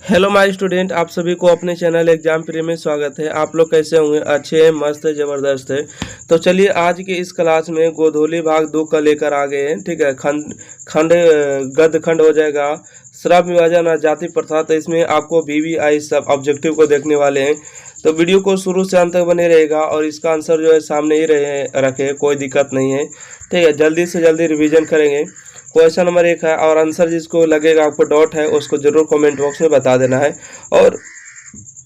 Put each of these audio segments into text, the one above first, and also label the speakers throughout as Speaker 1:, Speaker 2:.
Speaker 1: Hello my student, आप सभी को अपने चैनल एग्जाम प्री में स्वागत है। आप लोग कैसे होंगे? अच्छे हैं, मस्त है, ज़बरदस्त है। तो चलिए आज की इस क्लास में गोधूली भाग 2 का लेकर आ गए हैं। ठीक है, खंड खंड गद्य खंड हो जाएगा श्रम विभाजन और जाति प्रथा। तो इसमें आपको वीवीआई सब ऑब्जेक्टिव को देखने वाले हैं। तो वीडियो को शुरू से अंत तक बने रहेगा और इसका आंसर जो है सामने ही रखे, कोई दिक्कत नहीं है। ठीक है, जल्दी से जल्दी रिवीजन करेंगे। क्वेश्चन नंबर 1 है और आंसर जिसको लगेगा आपको डॉट है उसको जरूर कमेंट बॉक्स में बता देना है और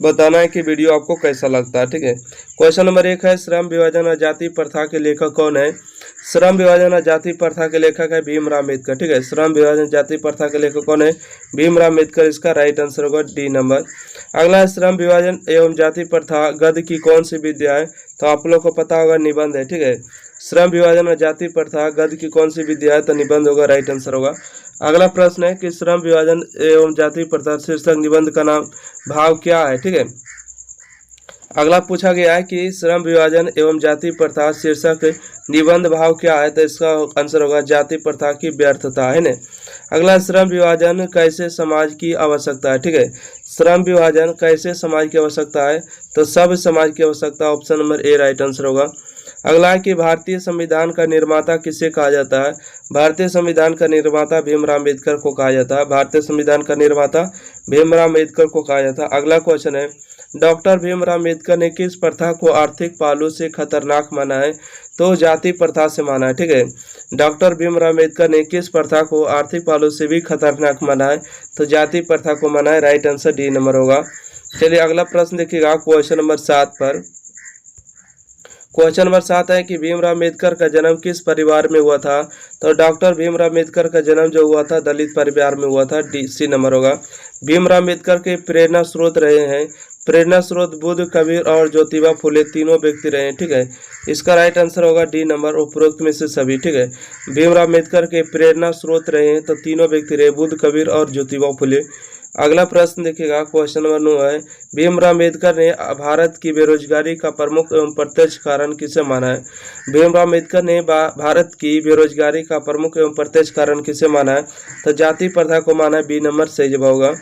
Speaker 1: बताना है कि वीडियो आपको कैसा लगता है। ठीक है, क्वेश्चन नंबर 1 है श्रम विभाजन और जाति प्रथा के लेखक कौन है? श्रम विभाजन और जाति प्रथा के लेखक है भीमराव अम्बेडकर। ठीक है, श्रम विभाजन जाति प्रथा के लेखक कौन है? भीमराव अम्बेडकर। इसका राइट आंसर होगा डी नंबर। अगला है श्रम विभाजन एवं जाति प्रथा गद्य की कौन सी विद्या है? तो आप लोग को पता होगा निबंध है। ठीक है, श्रम विभाजन और जाति प्रथा गद्य की कौन सी विद्या है? तो निबंध होगा, राइट आंसर होगा। अगला प्रश्न है कि श्रम विभाजन एवं जाति प्रथा शीर्षक निबंध का नाम भाव क्या है? ठीक है, अगला पूछा गया है कि श्रम विभाजन एवं जाति प्रथा शीर्षक निबंध भाव क्या है? तो इसका आंसर होगा जाति प्रथा की व्यर्थता है ना। अगला श्रम विभाजन कैसे समाज की आवश्यकता है? ठीक है, श्रम विभाजन कैसे समाज की आवश्यकता है? तो सब समाज की आवश्यकता, option number A right answer होगा। अगला है कि भारतीय संविधान का निर्माता किसे कहा जाता है? भारतीय संविधान का निर्माता भीमराव अम्बेडकर को कहा जाता है। भारतीय संविधान का निर्माता भीमराव अम्बेडकर को कहा जाता है। अगला क्वेश्चन है डॉक्टर भीमराव अम्बेडकर ने किस प्रथा को आर्थिक पहलू से खतरनाक माना है? तो जाति प्रथा से माना है। ठीक है, डॉक्टर भीमराव अम्बेडकर ने किस प्रथा को आर्थिक पहलू से भी खतरनाक माना है? तो जाति प्रथा को माना है। राइट आंसर डी नंबर होगा। चलिए अगला प्रश्न देखिएगा क्वेश्चन नंबर 7 पर। क्वेश्चन नंबर 7 है कि भीमराव अम्बेडकर का जन्म किस परिवार में हुआ था? तो डॉक्टर भीमराव अम्बेडकर का जन्म जो हुआ था दलित परिवार में हुआ था। डी सी नंबर होगा। भीमराव अम्बेडकर के प्रेरणा स्रोत रहे हैं, प्रेरणा स्रोत बुद्ध, कबीर और ज्योतिबा फुले तीनों व्यक्ति रहे हैं। ठीक है, इसका राइट आंसर होगा डी नंबर, उपरोक्त में से सभी। ठीक है, भीमराव अम्बेडकर के प्रेरणा स्रोत रहे हैं तो तीनों व्यक्ति रहे, बुद्ध, कबीर और ज्योतिबा फुले। अगला प्रश्न देखिएगा क्वेश्चन नंबर 9 है भीमराव अम्बेडकर ने भारत की बेरोजगारी का प्रमुख एवं प्रत्यक्ष कारण किसे माना है? भीमराव अम्बेडकर ने भारत की बेरोजगारी का प्रमुख एवं प्रत्यक्ष कारण किसे माना है? तो जाति प्रथा को माना है। बी नंबर सही जवाब होगा।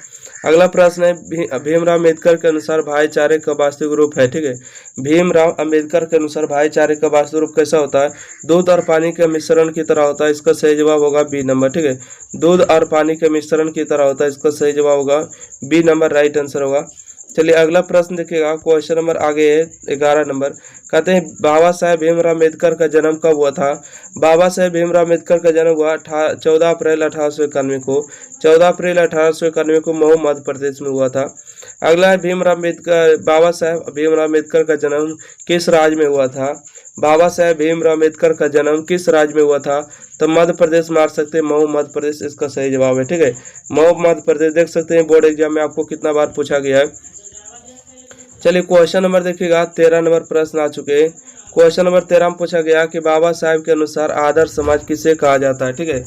Speaker 1: अगला प्रश्न है भीमराव अम्बेडकर के अनुसार भाईचारे का वास्तविक रूप है? ठीक है, भीमराव अम्बेडकर के अनुसार भाईचारे का वास्तविक रूप कैसा होता है? दूध और पानी के मिश्रण की तरह होता है। इसका सही जवाब होगा बी नंबर। ठीक है, दूध और पानी के मिश्रण की तरह होता है। इसका सही जवाब होगा बी नंबर, राइट आंसर होगा। चलिए अगला प्रश्न देखिएगा क्वेश्चन नंबर आगे है 11 नंबर। कहते हैं बाबा साहेब भीमराव अम्बेडकर का जन्म कब हुआ था? बाबा साहेब भीमराव अम्बेडकर का जन्म हुआ 14 अप्रैल 1891 को। 14 अप्रैल 1891 को मऊ मध्य प्रदेश में हुआ था। अगला है बाबा साहेब भीमराव अम्बेडकर का जन्म किस राज्य में हुआ था? बाबा साहेब भीमराव अम्बेडकर का जन्म किस राज्य में हुआ था? तो मध्य प्रदेश मार सकते हैं, मऊ मध्य प्रदेश इसका सही जवाब है। ठीक है, मऊ मध्य प्रदेश। देख सकते हैं बोर्ड एग्जाम में आपको कितना बार पूछा गया है। चलिए क्वेश्चन नंबर देखिएगा 13 नंबर प्रश्न आ चुके हैं। क्वेश्चन नंबर 13 में पूछा गया कि बाबा साहेब के अनुसार आदर्श समाज किसे कहा जाता है? ठीक है,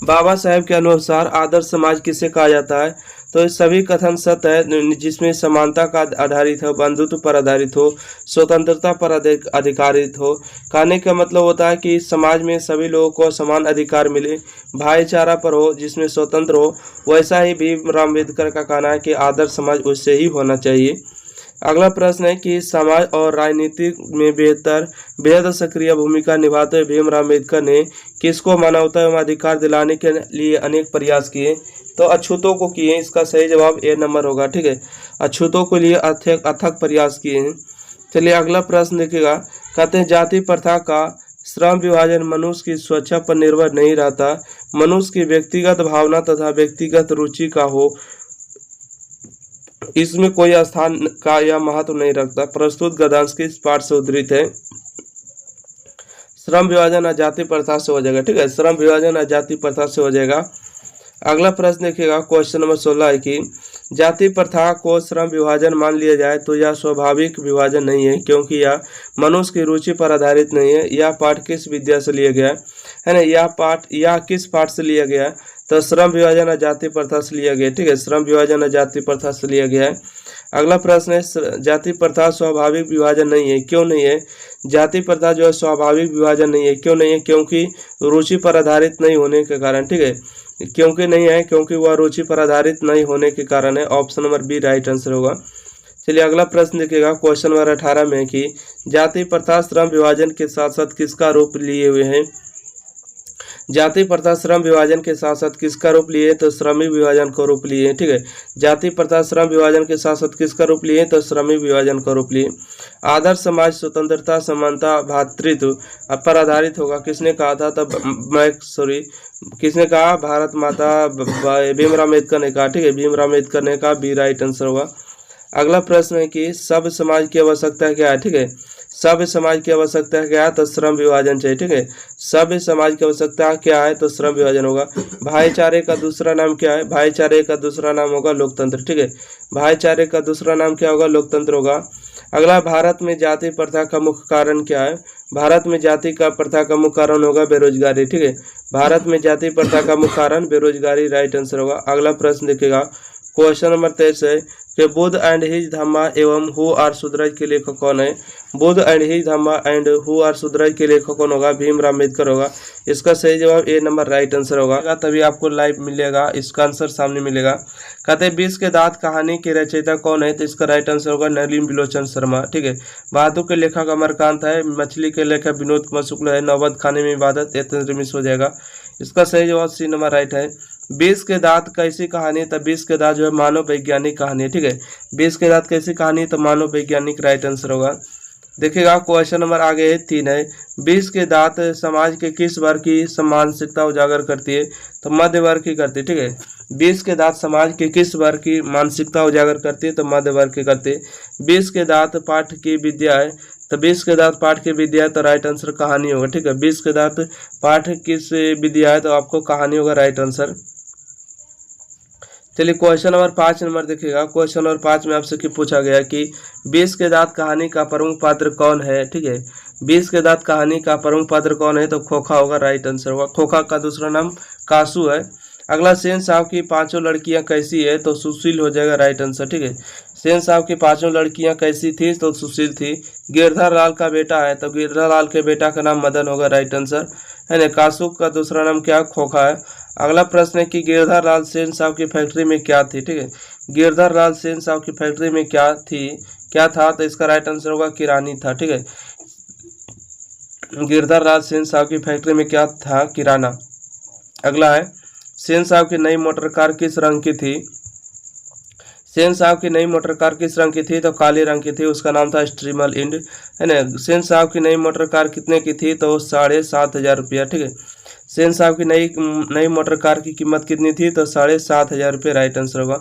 Speaker 1: बाबा साहेब के अनुसार आदर्श समाज किसे कहा जाता है? तो ये सभी कथन सत्य है जिसमें समानता का आधारित हो, बंधुत्व पर आधारित हो, स्वतंत्रता पर अधिकारित हो। कहने का मतलब होता है कि समाज में सभी लोगों को समान अधिकार मिले, भाईचारा पर हो, जिसमें स्वतंत्र हो। वैसा ही भीमराव अम्बेडकर का कहना है कि आदर्श समाज उससे ही होना चाहिए। अगला प्रश्न है कि समाज और राजनीति में बेहद सक्रिय भूमिका निभाते हुए भीमराव अम्बेडकर ने किसको मानवता एवं अधिकार दिलाने के लिए अनेक प्रयास किए? तो अछूतों को किए। इसका सही जवाब ए नंबर होगा। ठीक है, अछूतों के लिए अथक प्रयास किए हैं। चलिए अगला प्रश्न देखिएगा। कहते हैं जाति प्रथा का श्रम विभाजन मनुष्य की स्वेच्छा पर निर्भर नहीं रहता, मनुष्य की व्यक्तिगत भावना तथा व्यक्तिगत रुचि का हो, इसमें कोई स्थान का या महत्व नहीं रखता। प्रस्तुत गद्यांश किस पाठ से उद्धृत है? श्रम विभाजन और जाति प्रथा से हो जाएगा। ठीक है, श्रम विभाजन और जाति प्रथा से हो जाएगा। अगला प्रश्न देखिएगा क्वेश्चन नंबर 16 है कि जाति प्रथा को श्रम विभाजन मान लिया जाए तो यह स्वाभाविक विभाजन नहीं है क्योंकि यह मनुष्य की रुचि पर आधारित नहीं है। यह पाठ किस विद्या से लिया गया है ना? यह किस पाठ से लिया गया? तो श्रम विभाजन और जाति प्रथा से लिया गया। ठीक है, श्रम विभाजन और जाति प्रथा से लिया गया है। अगला प्रश्न है जाति प्रथा स्वाभाविक विभाजन नहीं है, क्यों नहीं है? जाति प्रथा जो है स्वाभाविक विभाजन नहीं है, क्यों नहीं है? क्योंकि रुचि पर आधारित नहीं होने के कारण। ठीक है, क्योंकि नहीं है, क्योंकि वह रुचि पर आधारित नहीं होने के कारण है। Option number B right answer होगा। चलिए अगला प्रश्न देखिएगा क्वेश्चन नंबर 18 में कि जाति प्रथा श्रम विभाजन के साथ साथ किसका रूप लिए हुए हैं। जाति प्रथा श्रम विभाजन के साथ साथ किसका रूप लिए तो श्रमिक विभाजन का रूप लिए। ठीक है, जाति प्रथा श्रम विभाजन के साथ साथ किसका रूप लिए तो श्रमिक विभाजन का रूप लिए। आदर्श समाज स्वतंत्रता समानता भातृत्व पर आधारित होगा, किसने कहा था तब किसने कहा, भारत माता भीमराव अम्बेडकर ने कहा। ठीक है, भीमराव अम्बेडकर ने कहा, बी राइट आंसर होगा। अगला प्रश्न है कि सभ्य समाज की आवश्यकता क्या है। ठीक है, सभ्य समाज की आवश्यकता क्या है तो श्रम विभाजन चाहिए। ठीक है, सभ्य समाज की आवश्यकता क्या है तो श्रम विभाजन होगा। भाईचारे का दूसरा नाम क्या है, भाईचारे का दूसरा नाम होगा लोकतंत्र। ठीक है, भाईचारे का दूसरा नाम क्या होगा, लोकतंत्र होगा। अगला, भारत में जाति प्रथा का मुख्य कारण क्या है। भारत में जाति का प्रथा का मुख्य कारण होगा बेरोजगारी। ठीक है, भारत में जाति प्रथा का मुख्य कारण बेरोजगारी राइट आंसर होगा। अगला प्रश्न देखिएगा क्वेश्चन नंबर 23 है कि बुद्ध एंड हिज धम्मा एवं हु आर सुधराज के लेखक कौन है। Buddha and his Dhamma and who are Shudras के लेखक कौन होगा, भीमराव अम्बेडकर होगा। इसका सही जवाब ए नंबर राइट आंसर होगा, तभी आपको लाइव मिलेगा, इसका आंसर सामने मिलेगा। कहते हैं 20 के दांत कहानी के रचयिता कौन है तो इसका राइट आंसर होगा नलिनी बिलोचन शर्मा। ठीक है, बहादुर के लेखक अमरकांत है, मछली के लेखक विनोद कुमार शुक्ल है, नवबत खाने में इबादत यतेंद्र मिश्र हो जाएगा। इसका सही जवाब सी नंबर राइट है। 20 के दांत कैसी कहानी, तब 20 के दांत जो है मानव वैज्ञानिक कहानी है। ठीक है, 20 के दांत कैसी कहानी तो मानव वैज्ञानिक राइट आंसर होगा। देखिएगा क्वेश्चन नंबर आगे है 3 है, 20 के दांत समाज के किस वर्ग की मानसिकता उजागर करती है तो मध्य वर्ग की करती है। ठीक है, 20 के दांत समाज के किस वर्ग की मानसिकता उजागर करती है तो मध्य वर्ग की करती है। 20 के दांत पाठ की विद्या है तो 20 के दांत पाठ की विद्या है तो राइट आंसर कहानी होगा। ठीक है, 20 के दांत पाठ किस विद्या है तो आपको कहानी होगा राइट आंसर। चलिए क्वेश्चन नंबर 5 नंबर देखिएगा। क्वेश्चन नंबर 5 में आपसे की पूछा गया कि 20 के दांत कहानी का प्रमुख पात्र कौन है। ठीक है, 20 के दांत कहानी का प्रमुख पात्र कौन है तो खोखा होगा, राइट आंसर होगा। खोखा का दूसरा नाम कासू है। अगला, सेन साहब की 5 लड़कियां कैसी है तो सुशील हो जाएगा, राइट आंसर। ठीक है, सेन साहब की 5 लड़कियां कैसी थी तो सुशील थी। गिरधर लाल का बेटा है तो गिरधर लाल के बेटा का नाम मदन होगा, राइट आंसर है ना। कासू का दूसरा नाम क्या, खोखा है। अगला प्रश्न है कि गिरधर लाल सेन साहब की फैक्ट्री में क्या थी। ठीक है, गिरधर लाल सेन साहब की फैक्ट्री में क्या था तो इसका राइट आंसर होगा किरानी था। ठीक है, गिरधर लाल सेन साहब की फैक्ट्री में क्या था, किराना। अगला है, सेन साहब की नई मोटर कार किस रंग की थी। सेन साहब की नई मोटर कार किस रंग की थी तो काले रंग की थी, उसका नाम था स्ट्रीमल इंड है ना। सेन साहब की नई मोटर कार कितने की थी तो 7,500 रुपया। ठीक है, सेन साहब की नई मोटर कार की कीमत कितनी थी तो 7,500 रुपये, राइट आंसर होगा।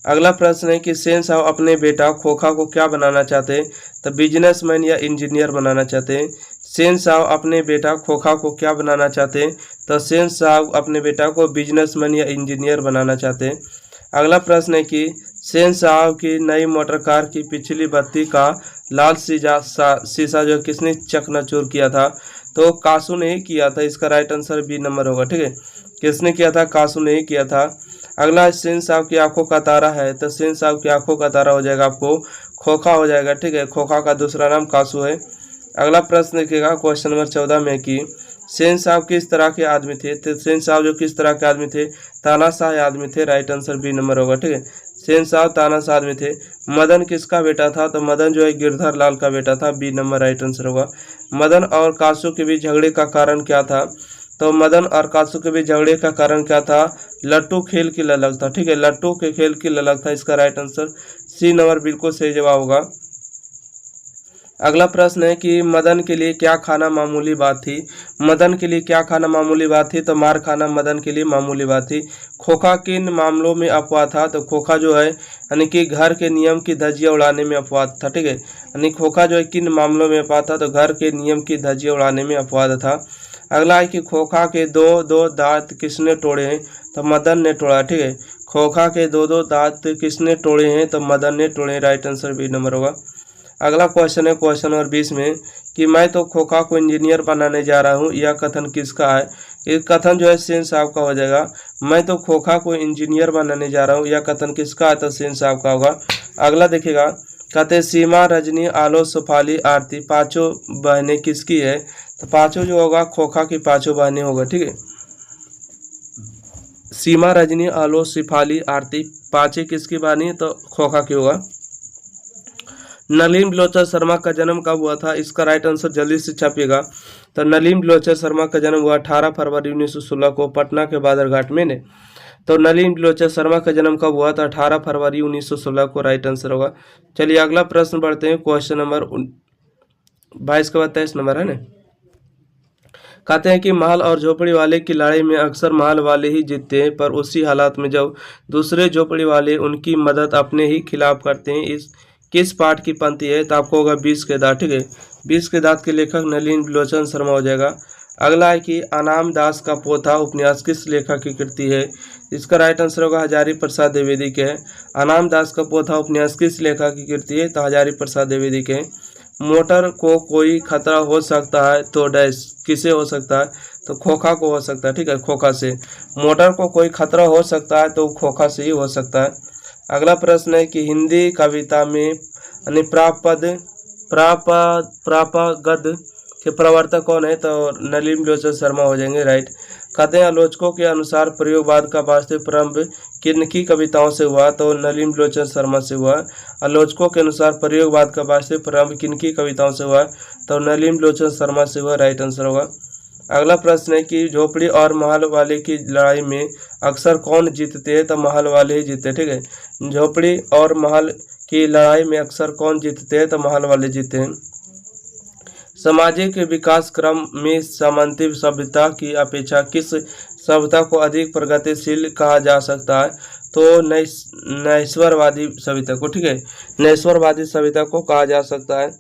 Speaker 1: अगला प्रश्न है कि सेन साहब अपने बेटा खोखा को क्या बनाना चाहते हैं तो बिजनेसमैन या इंजीनियर बनाना चाहते हैं। सेन साहब अपने बेटा खोखा को क्या बनाना चाहते हैं तो सेन साहब अपने बेटा को बिजनेसमैन या इंजीनियर बनाना चाहते हैं। अगला प्रश्न है कि सेन साहब की नई मोटर कार की पिछली बत्ती का लाल शीशा जो किसने चकनाचूर किया था तो कासू ने ही किया था, इसका राइट आंसर बी नंबर होगा। ठीक है, किसने किया था, कासू ने ही किया था। अगला, सेन साहब की आंखों का तारा है तो सेन साहब की आंखों का तारा हो जाएगा आपको खोखा हो जाएगा। ठीक है, खोखा का दूसरा नाम कासू है। अगला प्रश्न देखिएगा क्वेश्चन नंबर 14 में कि सेन साहब किस तरह के आदमी थे तो सेन साहब जो किस तरह के आदमी थे, तानाशाह आदमी थे, राइट आंसर बी नंबर होगा। ठीक है, सेन साहब तानाशाह आदमी थे। मदन किसका बेटा था तो मदन जो है गिरधर लाल का बेटा था, बी नंबर राइट आंसर होगा। मदन और कासू के बीच झगड़े का कारण क्या था तो मदन और कासू के बीच झगड़े का कारण क्या था, लट्टू खेल की ललक था। ठीक है, लट्टू के खेल की ललक था, इसका राइट आंसर सी नंबर बिल्कुल सही जवाब होगा। अगला प्रश्न है कि मदन के लिए क्या खाना मामूली बात थी। मदन के लिए क्या खाना मामूली बात थी तो मार खाना मदन के लिए मामूली बात थी। खोखा किन मामलों में अपवाद था तो खोखा जो है यानी कि घर के नियम की धज्जियां उड़ाने में अपवाद था। ठीक है, यानी खोखा जो है किन मामलों में अपवाद था तो घर के नियम की धज्जियां उड़ाने में अपवाद था। अगला है कि खोखा के दो दांत किसने तोड़े हैं तो मदन ने तोड़ा। ठीक है, खोखा के दो दांत किसने तोड़े हैं तो मदन ने तोड़े, राइट आंसर बी नंबर होगा। अगला क्वेश्चन है क्वेश्चन नंबर 20 में कि मैं तो खोखा को इंजीनियर बनाने जा रहा हूँ, यह कथन किसका है। ये कथन जो है सेन साहब का हो जाएगा। मैं तो खोखा को इंजीनियर बनाने जा रहा हूँ, यह कथन किसका है तो सेन साहब का होगा। अगला देखिएगा, कहते सीमा, रजनी, आलो, सुफाली, आरती पांचों बहनें किसकी है तो पांचों जो होगा खोखा की पांचों बहनें होगा। ठीक है, सीमा, रजनी, आलो, शिफाली, आरती, पांचें किसकी वाणी है? तो खोखा की होगा। नलिन बलोच शर्मा का जन्म कब हुआ था? इसका राइट आंसर जल्दी से छापिएगा। तो नलिन बलोच शर्मा का जन्म हुआ 18 फरवरी 1916 को पटना के बादरघाट में ने। तो नलिन बलोच शर्मा का जन्म कब हुआ था? 18 फरवरी 1916 को राइट आंसर होगा। चलिए अगला प्रश्न बढ़ते हैं, क्वेश्चन नंबर 22 के बाद 23 नंबर है ना। कहते हैं कि महल और झोपड़ी वाले की लड़ाई में अक्सर महल वाले ही जीतते हैं, पर उसी हालात में जब दूसरे झोपड़ी वाले उनकी मदद अपने ही खिलाफ करते हैं। इस किस पाठ की पंक्ति है? तो आपको होगा 20 के दांत। ठीक है, 20 के दांत के लेखक नलिन बलोचन शर्मा हो जाएगा। अगला है कि अनाम दास का पोथा उपन्यास किस लेखक की कृति है? इसका राइट आंसर होगा हजारी प्रसाद द्विवेदी के है। अनाम दास का पोथा उपन्यास किस लेखक की कृति है? तो हजारी प्रसाद द्विवेदी के है। मोटर को कोई खतरा हो सकता है तो डैश किसे हो सकता है? तो खोखा को हो सकता है। ठीक है, खोखा से। मोटर को कोई खतरा हो सकता है तो खोखा से ही हो सकता है। अगला प्रश्न है कि हिंदी कविता में यानी प्रापगद के प्रवर्तक कौन है? तो नलिन बलोच शर्मा हो जाएंगे, राइट। कहते हैं आलोचकों के अनुसार प्रयोगवाद का वास्तविक प्रारंभ किनकी कविताओं से हुआ? तो नलिन बलोच शर्मा से हुआ। आलोचकों के अनुसार प्रयोगवाद का वास्तविक प्रारंभ किनकी कविताओं से हुआ? तो नलिन बलोच शर्मा से हुआ, राइट आंसर होगा। अगला प्रश्न है कि झोपड़ी और महल वाले की लड़ाई में अक्सर कौन जीतते हैं? तो महल वाले ही जीतते हैं। ठीक है, झोपड़ी और महल की लड़ाई में अक्सर कौन जीतते हैं? तो महल वाले जीते हैं। सामाजिक विकास क्रम में सामंती सभ्यता की अपेक्षा किस सभ्यता को अधिक प्रगतिशील कहा जा सकता है? तो नैसर्वादी सभ्यता को। ठीक है, नैसर्वादी सभ्यता को कहा जा सकता है।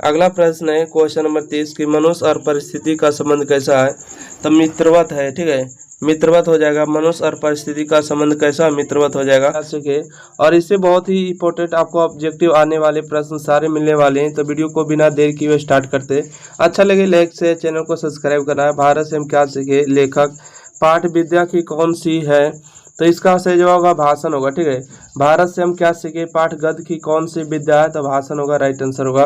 Speaker 1: अगला प्रश्न है क्वेश्चन नंबर 30 की मनुष्य और परिस्थिति का संबंध कैसा है? तो मित्रवत है। ठीक है, मित्रवत हो जाएगा। मनुष्य और परिस्थिति का संबंध कैसा? मित्रवत हो जाएगा। और इससे बहुत ही इंपॉर्टेंट आपको ऑब्जेक्टिव आने वाले प्रश्न सारे मिलने वाले हैं। तो वीडियो को बिना देर किए स्टार्ट करते हैं। अच्छा लगे लाइक से चैनल को सब्सक्राइब करना है। भारत से हम क्या सीखे लेखक पाठ विद्या की कौन सी है? तो इसका सही जवाब होगा भाषण होगा। ठीक है, भारत से हम क्या सीखे पाठ गद्य की कौन सी विद्या है? तो भाषण होगा, राइट आंसर होगा।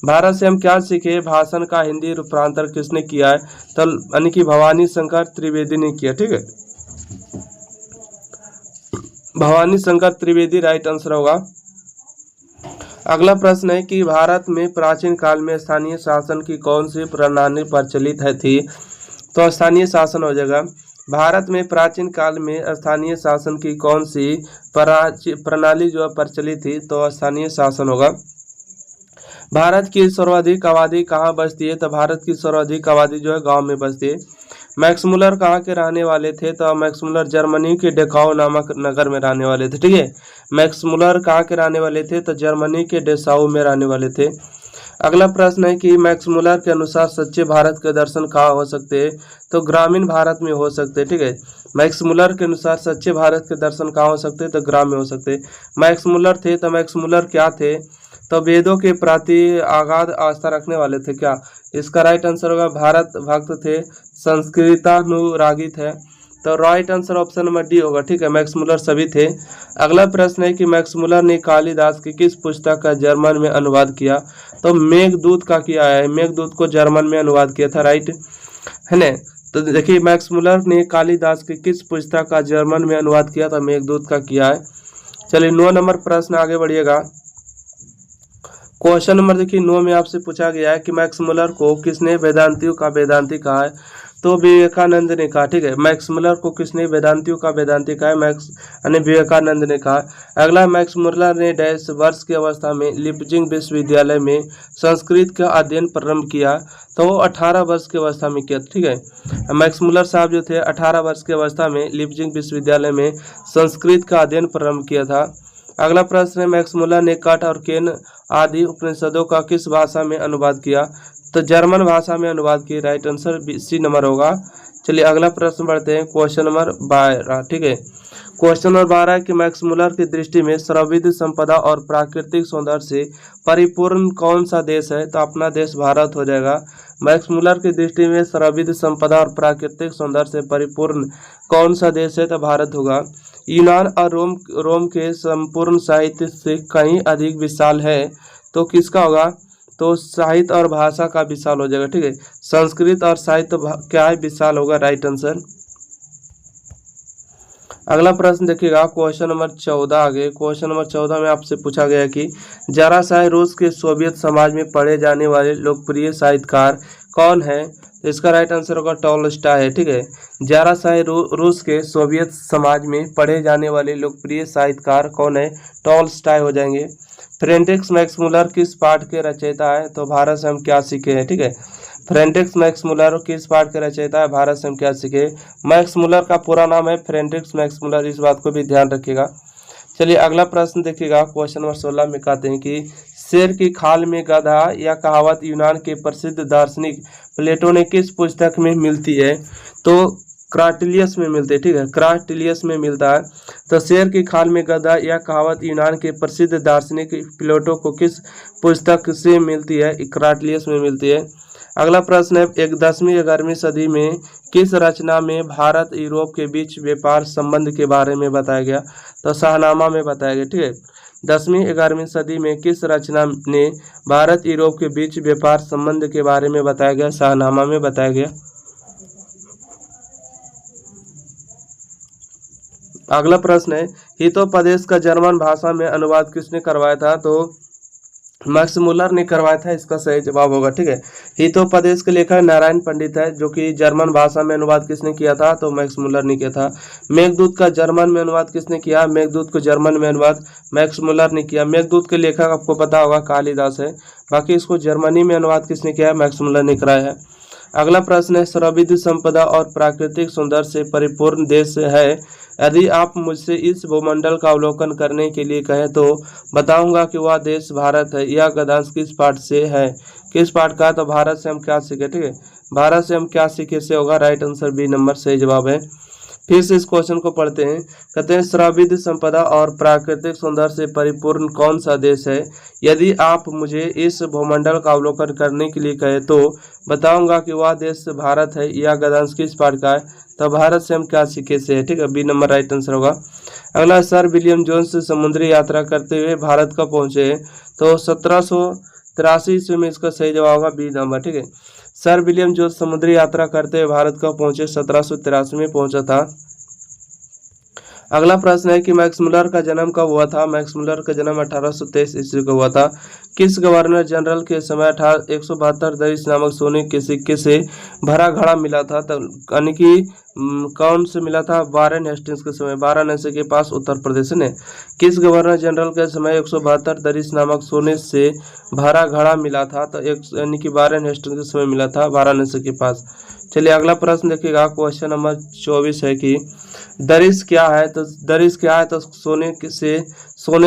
Speaker 1: भारत से हम क्या सीखे भाषण का हिंदी रूपांतर किसने किया है? तो यानी कि भवानी शंकर त्रिवेदी ने किया। ठीक है, भवानी शंकर त्रिवेदी राइट आंसर होगा। अगला प्रश्न है कि भारत में प्राचीन काल में स्थानीय शासन की कौन सी प्रणाली प्रचलित है थी? तो स्थानीय शासन हो जाएगा। भारत में प्राचीन काल में स्थानीय शासन की कौन सी प्रणाली जो है प्रचलित थी? तो स्थानीय शासन होगा। भारत की सर्वाधिक आबादी कहाँ बसती है? तो भारत की सर्वाधिक आबादी जो है गांव में बसती है। मैक्स मुलर कहाँ के रहने वाले थे? तो मैक्स मुलर जर्मनी के डेकाउ नामक नगर में रहने वाले थे। ठीक है, मैक्स मुलर कहाँ के रहने वाले थे? तो जर्मनी के डेसाउ में रहने वाले थे। अगला प्रश्न है कि मैक्स मुलर के अनुसार सच्चे भारत के दर्शन कहाँ हो सकते हैं? तो ग्रामीण भारत में हो सकते हैं। ठीक है, मैक्स मुलर के अनुसार सच्चे भारत के दर्शन कहाँ हो सकते हैं? तो ग्राम में हो सकते हैं। मैक्स मुलर थे तो मैक्स मुलर क्या थे? तो वेदों के प्रति अगाध आस्था रखने वाले थे। क्या इसका राइट आंसर होगा? भारत भक्त थे, संस्कृतानुरागी थे। तो right answer option number D होगा। ठीक है, मैक्स मुलर सभी थे। अगला प्रश्न है कि मैक्स मुलर ने कालिदास की किस पुस्तक का जर्मन में अनुवाद किया? तो मेघदूत का किया है। मेघदूत को जर्मन में अनुवाद किया था, राइट है ना। तो देखिए मैक्स मुलर ने कालिदास की किस पुस्तक का जर्मन में अनुवाद किया? था मेघदूत का किया है। चलिए 9 नंबर प्रश्न आगे बढ़िएगा। क्वेश्चन नंबर देखिए 9 में आपसे पूछा गया है कि मैक्स मुलर को किसने वेदांतियों का वेदांती कहा है? तो विवेकानंद ने कहा। ठीक है, मैक्स मुलर को किसने वेदांतियों का वेदांती कहा है? मैक्स यानी विवेकानंद ने कहा। अगला मैक्स मुलर ने 10 वर्ष की अवस्था में लिपजिंग विश्वविद्यालय में संस्कृत का अध्ययन प्रारंभ किया। तो वो 18 वर्ष की अवस्था में किया। ठीक है, मैक्स मुलर साहब जो थे 18 वर्ष की अवस्था में लिपजिंग विश्वविद्यालय में संस्कृत का अध्ययन प्रारंभ किया था। अगला प्रश्न है मैक्स मुलर ने कट और केन आदि उपनिषदों का किस भाषा में अनुवाद किया? तो जर्मन भाषा में अनुवाद किया, राइट आंसर सी नंबर होगा। चलिए अगला प्रश्न बढ़ते हैं क्वेश्चन नंबर 12। ठीक है, क्वेश्चन नंबर 12 कि मैक्स मुलर की दृष्टि में सर्वविध संपदा और प्राकृतिक सौंदर्य से परिपूर्ण कौन सा देश है? तो अपना देश भारत हो जाएगा। मैक्स मुलर की दृष्टि में सर्वविध संपदा और प्राकृतिक सौंदर्य से परिपूर्ण कौन सा देश है? तो भारत होगा। यूनान और रोम के संपूर्ण साहित्य से कहीं अधिक विशाल है, तो किसका होगा? तो साहित्य और भाषा का विशाल हो जाएगा। ठीक है, संस्कृत और साहित्य क्या है? विशाल होगा, राइट आंसर। अगला प्रश्न देखिएगा क्वेश्चन नंबर 14। आगे क्वेश्चन नंबर 14 में आपसे पूछा गया कि ज़राशाय रूस के सोवियत समाज में पढ़े जाने वाले लोकप्रिय साहित्यकार कौन है? तो इसका राइट आंसर होगा टॉलस्टॉय है। ठीक है, ज़राशाय रूस के सोवियत समाज में पढ़े जाने वाले लोकप्रिय साहित्यकार कौन है? टॉलस्टॉय हो जाएंगे। फ्रेडरिक मैक्समुलर किस पाठ के रचयिता है? तो भारत से हम क्या सीखे हैं। ठीक है, फ्रेडरिक मैक्समुलर किस पाठ के रचयिता है? भारत से हम क्या सीखे। मैक्समुलर का पूरा नाम है फ्रेडरिक मैक्समुलर, इस बात को भी ध्यान रखिएगा। चलिए अगला प्रश्न देखिएगा क्वेश्चन नंबर 16 में कहते हैं कि शेर की खाल में गधा या कहावत यूनान के प्रसिद्ध दार्शनिक प्लेटो ने किस पुस्तक में मिलती है? तो क्राटिलियस में मिलती है। ठीक है, क्राटिलियस में मिलता है। तो शेर की खाल में गधा या कहावत यूनान के प्रसिद्ध दार्शनिक प्लेटो को किस पुस्तक से मिलती है? क्राटिलियस में मिलती है। अगला प्रश्न है, एक 10वीं 11वीं सदी में किस रचना में भारत यूरोप के बीच व्यापार संबंध के बारे में बताया गया? तो शाहनामा में बताया गया। ठीक है, 10वीं 11वीं सदी में किस रचना ने भारत यूरोप के बीच व्यापार संबंध के बारे में बताया गया? शाहनामा में बताया गया। अगला प्रश्न है, हितोपदेश का जर्मन भाषा में अनुवाद किसने करवाया था? तो मैक्समुलर ने करवाया था, इसका सही जवाब होगा। ठीक है, हितोपदेश के लेखक नारायण पंडित है, जो कि जर्मन भाषा में अनुवाद किसने किया था? तो मैक्समुलर ने किया था। मेघदूत का जर्मन में अनुवाद किसने किया? मेघदूत को जर्मन में अनुवाद मैक्समुलर ने किया। मेघदूत के लेखक आपको पता होगा कालिदास है, बाकी इसको जर्मनी में अनुवाद किसने किया है? मैक्समुलर ने कराया है। अगला प्रश्न है, सर्वविध संपदा और प्राकृतिक सौंदर्य से परिपूर्ण देश है, यदि आप मुझसे इस भूमंडल का अवलोकन करने के लिए कहें तो बताऊंगा कि वह देश भारत है। यह गद्यांश किस पाठ से है? किस पाठ का? तो भारत से हम क्या सीखे। ठीक है, भारत से हम क्या सीखे से होगा राइट आंसर बी नंबर सही जवाब है। फिर से इस क्वेश्चन को पढ़ते हैं। कहते हैं, सर्वविध संपदा और प्राकृतिक सौंदर्य से परिपूर्ण कौन सा देश है, यदि आप मुझे इस भूमंडल का अवलोकन करने के लिए कहे तो बताऊंगा कि वह देश भारत है। यह गद्यांश किस पाठ का है? तो भारत से हम क्या सीखे से है। ठीक है, बी नंबर राइट आंसर होगा। अगला, सर विलियम जोन्स समुद्री यात्रा करते हुए भारत कब पहुंचे? तो 1783 ईस्वी में इसका सही जवाब होगा बी नंबर। ठीक है, सर विलियम जोन्स समुद्री यात्रा करते हुए भारत कब पहुंचे? 1783 में पहुंचा था। अगला प्रश्न है कि मैक्समुलर का जन्म कब हुआ था? मैक्समुलर का जन्म 1823 ईस्वी को हुआ था। किस गवर्नर जनरल के समय 172 दरिश नामक सोने के सिक्के से भरा घड़ा मिला था? तो यानी कि कौन से मिला था? वारेन हेस्टिंग्स के समय, वाराणसी के पास उत्तर प्रदेश ने। किस गवर्नर जनरल के समय 172 दरिश नामक सोने से भरा घड़ा मिला था? तो यानी कि वारेन हेस्टिंग्स के समय मिला था, वाराणसी के पास। चलिए अगला प्रश्न देखिएगा क्वेश्चन नंबर 24 है कि दरिश क्या है? तो दरिश क्या है? तो सोने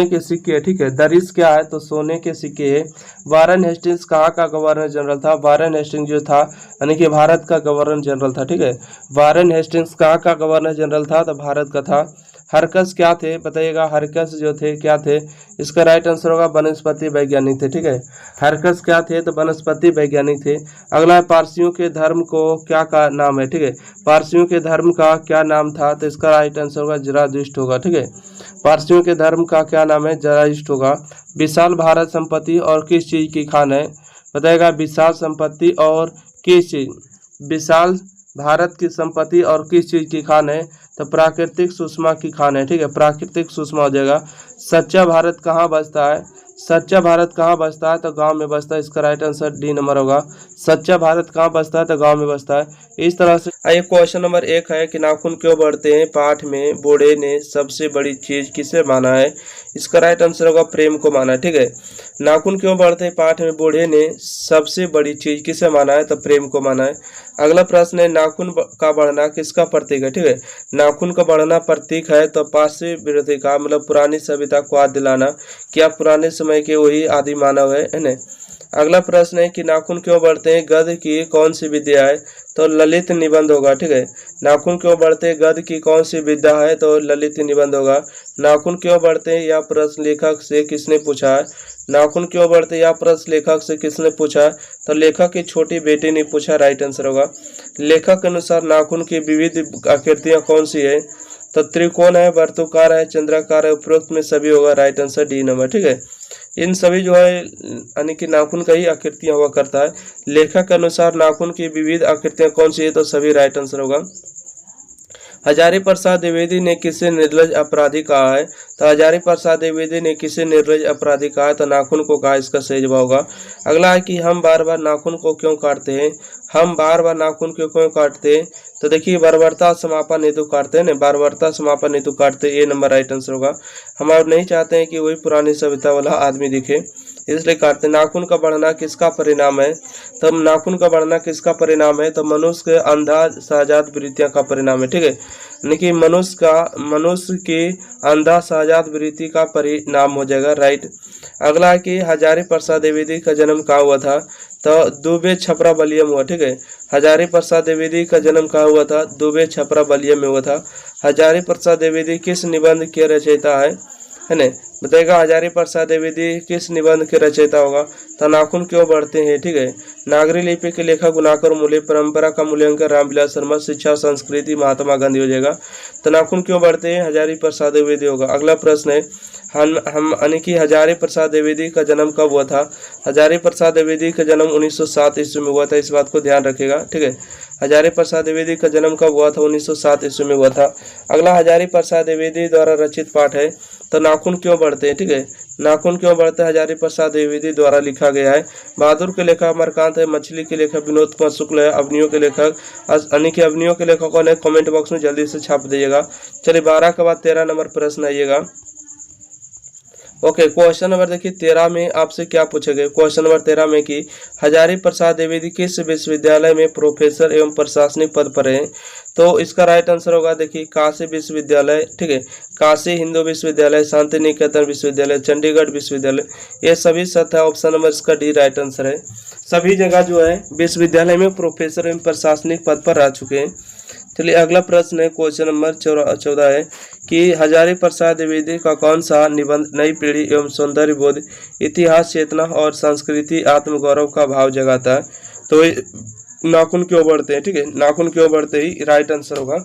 Speaker 1: के सिक्के। ठीक है, दरिश क्या है? तो सोने के सिक्के। वारेन हेस्टिंग्स कहाँ का गवर्नर जनरल था? वारेन हेस्टिंग्स जो था यानी कि भारत का गवर्नर जनरल था। ठीक है, वारेन हेस्टिंग्स कहाँ का गवर्नर जनरल था? तो भारत का था। हरकस क्या थे बताइएगा? हरकस जो थे क्या थे? इसका राइट आंसर होगा वनस्पति वैज्ञानिक थे। ठीक है, हरकस क्या थे? तो वनस्पति वैज्ञानिक थे। अगला है, पारसियों के धर्म को क्या का नाम है? ठीक है, पारसियों के धर्म का क्या नाम था? तो इसका राइट आंसर होगा जरादुष्ट होगा। ठीक है, पारसियों के धर्म का क्या नाम है? जरादुष्ट होगा। विशाल भारत संपत्ति और किस चीज की खान है? बताइएगा, विशाल संपत्ति और किस चीज? विशाल भारत की संपत्ति और किस चीज की खान है? तो प्राकृतिक सुषमा की खान है। ठीक है, प्राकृतिक सुषमा हो जाएगा। सच्चा भारत कहाँ बसता है? सच्चा भारत कहाँ बसता है? तो गांव में बसता है, इसका राइट आंसर डी नंबर होगा। सच्चा भारत कहाँ बसता है? तो गांव में बसता है। इस तरह से आइए क्वेश्चन नंबर 1 है कि नाखून क्यों बढ़ते हैं? पाठ में बूढ़े ने सबसे बड़ी चीज किसे माना है? इसका राइट आंसर होगा प्रेम को माना है। ठीक है, नाखून क्यों बढ़ते हैं? पाठ में बूढ़े ने सबसे बड़ी चीज किसे माना है? तो प्रेम को माना है। अगला प्रश्न है, नाखून का बढ़ना किसका प्रतीक है? ठीक है, नाखून का बढ़ना प्रतीक है तो पाश्चात्य विरोधी का मतलब पुरानी सभ्यता को याद दिलाना क्या पुराने समय के वही आदि मानव है ना। अगला प्रश्न है कि नाखून क्यों बढ़ते हैं? गद्य की कौन सी विद्या है? तो ललित निबंध होगा। ठीक है, नाखून क्यों बढ़ते हैं? गद्य की कौन सी विद्या है? तो ललित निबंध होगा। नाखून क्यों बढ़ते हैं? यह प्रश्न लेखक से किसने पूछा है? नाखून क्यों बढ़ते? यह प्रश्न लेखक से किसने पूछा? तो लेखक की छोटी बेटी ने पूछा, राइट आंसर होगा। लेखक के अनुसार नाखून की विविध आकृतियां कौन सी है? तो त्रिकोण है, वर्तुकार है, चंद्राकार है, उपरोक्त में सभी होगा, राइट आंसर डी नंबर। ठीक है, इन सभी जो है यानी कि नाखून का ही आकृतियां हुआ करता है। लेखक के अनुसार नाखून की विविध आकृतियां कौन सी है? तो सभी, राइट आंसर होगा। हजारी प्रसाद द्विवेदी ने किसे निर्लज अपराधी कहा है? तो हजारी प्रसाद द्विवेदी ने किसे निर्लज अपराधी कहा है? तो नाखून को कहा, इसका सही जवाब होगा। अगला है कि हम बार बार नाखून को क्यों काटते हैं? हम बार बार नाखून को क्यों काटते हैं? तो देखिए बर्बरता समापन हेतु काटते हैं ना, बर्बरता समापन हेतु काटते हैं, ये नंबर राइट आंसर होगा। हम अब नहीं चाहते हैं कि वही पुरानी सभ्यता वाला आदमी दिखे, इसलिए काटते हैं। नाखून का बढ़ना किसका परिणाम है? तब नाखून का बढ़ना किसका परिणाम है? तो मनुष्य के अंधा सहजात वृत्तियां का परिणाम है, ठीक है, यानी कि मनुष्य की अंधा सहजात वृत्ति का परिणाम हो जाएगा, राइट। अगला है कि हजारी प्रसाद द्विवेदी का जन्म कहाँ हुआ था? तो दुबे छपरा बलिया में हुआ, ठीक है। हजारी प्रसाद द्विवेदी का जन्म कहाँ हुआ था? दुबे छपरा बलिया में हुआ था। हजारी प्रसाद द्विवेदी किस निबंध के रचयिता है ना? बताएगा हजारी प्रसाद द्विवेदी किस निबंध के रचयिता होगा? तो नाखून क्यों बढ़ते हैं, ठीक है। नागरी लिपि के लेखक गुणाकर मूल्य, परंपरा का मूल्यांकन रामविलास शर्मा, शिक्षा संस्कृति महात्मा गांधी हो जाएगा। तो नाखून क्यों बढ़ते हैं? हजारी प्रसाद द्विवेदी होगा। अगला प्रश्न है हम यानी कि हजारी प्रसाद द्विवेदी का जन्म कब हुआ था? हजारी प्रसाद द्विवेदी का जन्म 1907 ईस्वी में हुआ था, इस बात को ध्यान रखेगा, ठीक है। हजारी प्रसाद द्विवेदी का जन्म कब हुआ था? 1907 ईस्वी में हुआ था। अगला हजारी प्रसाद द्विवेदी द्वारा रचित पाठ है, तो नाखून क्यों बढ़ते हैं, ठीक है। नाखून क्यों बढ़ते हैं हजारी प्रसाद द्विवेदी द्वारा लिखा गया है। बहादुर के लेखक अमरकांत है, मछली के लेखक विनोद कुमार शुक्ल है, अवनियों के लेखक यानी कि अवनियों के लेखक कौन है? कमेंट बॉक्स में जल्दी से छाप दीजिएगा। चलिए 12 के बाद 13 नंबर प्रश्न आइएगा। ओके, क्वेश्चन नंबर देखिए 13 में आपसे क्या पूछे गए। क्वेश्चन नंबर 13 में कि हजारी प्रसाद द्विवेदी किस विश्वविद्यालय में प्रोफेसर एवं प्रशासनिक पद पर है? तो इसका राइट आंसर होगा देखिए काशी विश्वविद्यालय, ठीक है, काशी हिंदू विश्वविद्यालय, शांति निकेतन विश्वविद्यालय, चंडीगढ़ विश्वविद्यालय, ये सभी सत्य है। ऑप्शन नंबर इसका डी राइट आंसर है। सभी जगह जो है विश्वविद्यालय में प्रोफेसर एवं प्रशासनिक पद पर रह चुके हैं। चलिए अगला प्रश्न है, क्वेश्चन नंबर 14 है कि हजारी प्रसाद द्विवेदी का कौन सा निबंध नई पीढ़ी एवं सौंदर्य बोध, इतिहास चेतना और संस्कृति आत्मगौरव का भाव जगाता है? तो नाखून क्यों बढ़ते हैं, ठीक है, नाखून क्यों बढ़ते ही राइट आंसर होगा।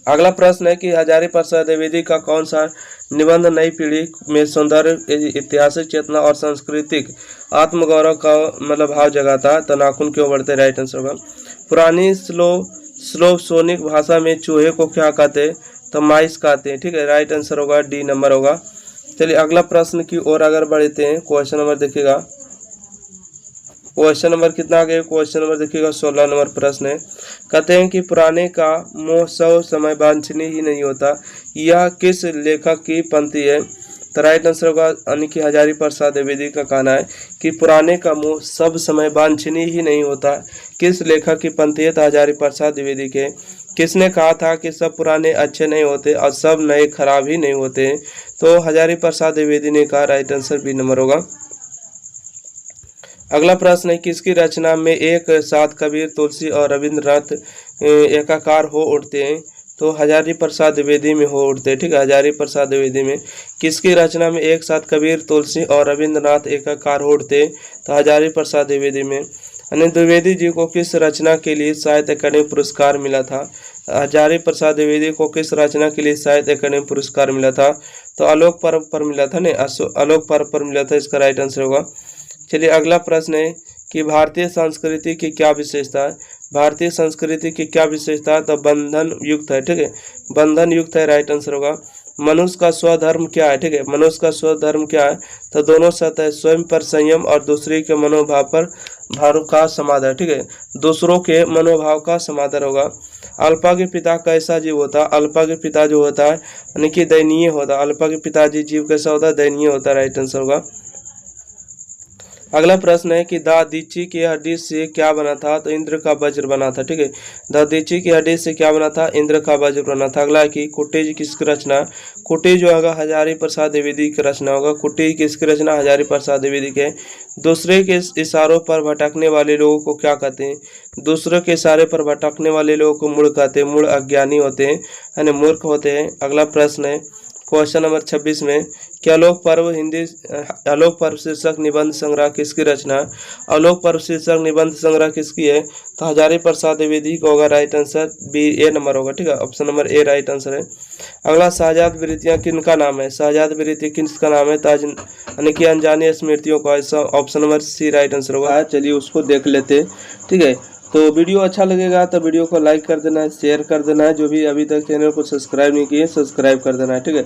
Speaker 1: अगला प्रश्न है कि हजारी प्रसाद द्विवेदी का कौन सा निबंध नई पीढ़ी में सौंदर्य, ऐतिहासिक चेतना और सांस्कृतिक आत्मगौरव का मतलब भाव जगाता है? तो नाखून क्यों बढ़ते, राइट आंसर होगा। पुरानी स्लोवोनिक भाषा में चूहे को क्या कहते हैं? तो माइस कहते हैं, ठीक है, राइट आंसर होगा, डी नंबर होगा। चलिए अगला प्रश्न की ओर अगर बढ़ते हैं, क्वेश्चन नंबर देखिएगा, क्वेश्चन नंबर कितना आ गया? क्वेश्चन नंबर देखिएगा 16 नंबर प्रश्न है। कहते हैं कि पुराने का मोह सब समय वांछनीय ही नहीं होता, यह किस लेखक की पंक्ति है? तो राइट आंसर होगा यानी कि हजारी प्रसाद द्विवेदी का कहना है कि पुराने का मोह सब समय वांछनीय ही नहीं होता, किस लेखक की पंक्ति है? तो हजारी प्रसाद द्विवेदी के। किसने कहा था कि सब पुराने अच्छे नहीं होते और सब नए खराब ही नहीं होते? तो हजारी प्रसाद द्विवेदी ने कहा, राइट आंसर बी नंबर होगा। अगला प्रश्न है किसकी रचना में एक साथ कबीर, तुलसी और रविंद्रनाथ एकाकार हो उठते हैं? तो हजारी प्रसाद द्विवेदी में हो उठते हैं, ठीक है, हजारी प्रसाद द्विवेदी में। किसकी रचना में एक साथ कबीर, तुलसी और रविंद्रनाथ एकाकार हो उठते हैं? तो हजारी प्रसाद द्विवेदी में। द्विवेदी जी को किस रचना के लिए साहित्य अकादमी पुरस्कार मिला था? हजारी प्रसाद द्विवेदी को किस रचना के लिए साहित्य अकादमी पुरस्कार मिला था? तो आलोक पर्व पर मिला था ना, आलोक पर्व पर मिला था, इसका राइट आंसर होगा। चलिए अगला प्रश्न है कि भारतीय संस्कृति की क्या विशेषता है? भारतीय संस्कृति की क्या विशेषता है? तो बंधन युक्त है, ठीक है, बंधन युक्त है, राइट आंसर होगा। मनुष्य का स्वधर्म क्या है? ठीक है, मनुष्य का स्वधर्म क्या है? तो दोनों सत्य है, स्वयं पर संयम और दूसरे के मनोभाव पर भाव का समादर, ठीक है, दूसरों के मनोभाव का समादर होगा। अल्पा के पिता कैसा जीव होता है? अल्पा के पिता जो होता है यानी कि दयनीय होता है, अल्पा के पिताजी जीव कैसा होता है? दयनीय होता है, राइट आंसर होगा। अगला प्रश्न है कि दादीची की हड्डी से क्या बना था? तो इंद्र का वज्र बना था, ठीक है, दादीची की हड्डी से क्या बना था? इंद्र का वज्र बना था। अगला है कि कुटीज किसकी रचना? कुटीज जो होगा हजारी प्रसाद द्विवेदी की रचना होगा। कुटीज किसकी रचना? हजारी प्रसाद द्विवेदी के। दूसरे के इशारों पर भटकने वाले लोगों को क्या कहते हैं? दूसरों के इशारे पर भटकने वाले लोगों को मूढ़ कहते हैं, मूढ़ अज्ञानी होते हैं यानी मूर्ख होते हैं। अगला प्रश्न है क्वेश्चन नंबर 26 में कि आलोक पर्व शीर्षक निबंध संग्रह किसकी रचना है? आलोक पर्व शीर्षक निबंध संग्रह किसकी है? तो हजारी प्रसाद द्विवेदी को होगा, राइट आंसर बी ए नंबर होगा, ठीक है, option number A right answer है। अगला सहजात वृत्तियां किनका नाम है? सहजात वृत्ति किसका नाम है? ताज यानी कि अनजानी स्मृतियों का, ऐसा option number C right answer होगा। चलिए उसको देख लेते, ठीक है। तो वीडियो अच्छा लगेगा तो वीडियो को लाइक कर देना है, शेयर कर देना है। जो भी अभी तक चैनल को सब्सक्राइब नहीं किए सब्सक्राइब कर देना है, ठीक है।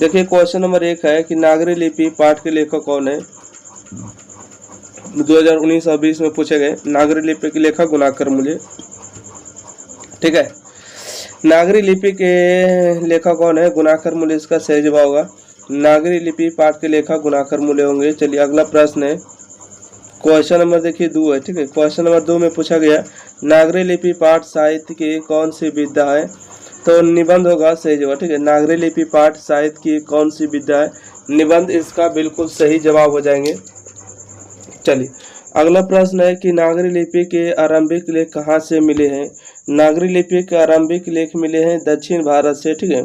Speaker 1: देखिए क्वेश्चन नंबर 1 है कि नागरी लिपि पाठ के लेखक कौन है। 2019 और 20 में पूछे गए। नागरी लिपि के लेखक गुणाकर मूल्य, ठीक है। नागरी लिपि के लेखक कौन है, गुणाकर मूल्य इसका सही जवाब होगा। नागरी लिपि पाठ के लेखक गुणाकर मूल्य होंगे। चलिए अगला प्रश्न है, क्वेश्चन नंबर देखिए 2 है, ठीक है। क्वेश्चन नंबर 2 में पूछा गया नागरी लिपि पाठ साहित्य की कौन सी विद्या है, तो निबंध होगा सही जवाब, ठीक है। नागरी लिपि पाठ साहित्य की कौन सी विद्या है, निबंध इसका बिल्कुल सही जवाब हो जाएंगे। चलिए अगला प्रश्न है कि नागरी लिपि के आरंभिक लेख कहाँ से मिले हैं। नागरी लिपि के आरंभिक लेख मिले हैं दक्षिण भारत से, ठीक है।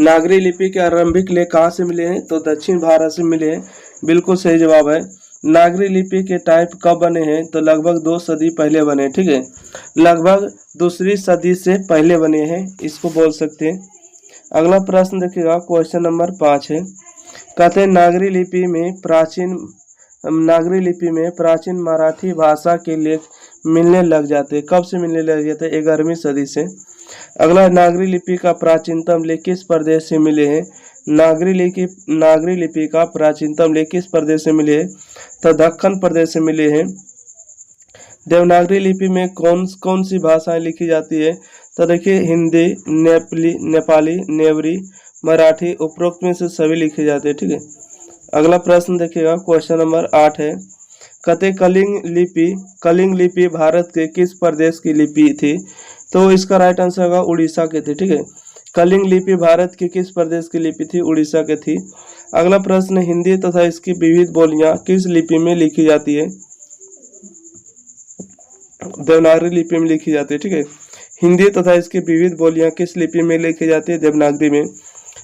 Speaker 1: नागरी लिपि के आरंभिक लेख कहाँ से मिले हैं, तो दक्षिण भारत से मिले हैं, बिल्कुल सही जवाब है। नागरी लिपि के टाइप कब बने हैं, तो लगभग 2 सदी पहले बने, ठीक है। लगभग दूसरी सदी से पहले बने हैं, इसको बोल सकते हैं। अगला प्रश्न देखिएगा, क्वेश्चन नंबर 5 है। कहते हैं नागरी लिपि में प्राचीन मराठी भाषा के लेख मिलने लग जाते। कब से मिलने लग जाते, 11वीं सदी से। अगला, नागरी लिपि का प्राचीनतम लेख किस प्रदेश से मिले हैं। नागरी लिपि का प्राचीनतम लेख किस प्रदेश से मिले हैं, तो दक्कन प्रदेश से मिले हैं। देवनागरी लिपि में कौन कौन सी भाषाएं लिखी जाती है, तो देखिए हिंदी, नेपाली, नेवरी, मराठी, उपरोक्त में से सभी लिखे जाते हैं, ठीक है। अगला प्रश्न देखिएगा, क्वेश्चन नंबर 8 है। कहते कलिंग लिपि भारत के किस प्रदेश की लिपि थी, तो इसका राइट आंसर होगा उड़ीसा के थे, ठीक है। कलिंग लिपि भारत के किस प्रदेश की लिपि थी, उड़ीसा के थी। अगला प्रश्न, हिंदी तथा इसकी विविध बोलियां किस लिपि में लिखी जाती है, देवनागरी लिपि में लिखी जाती है, ठीक है। हिंदी तथा इसकी विविध बोलियां किस लिपि में लिखी जाती है, देवनागरी में।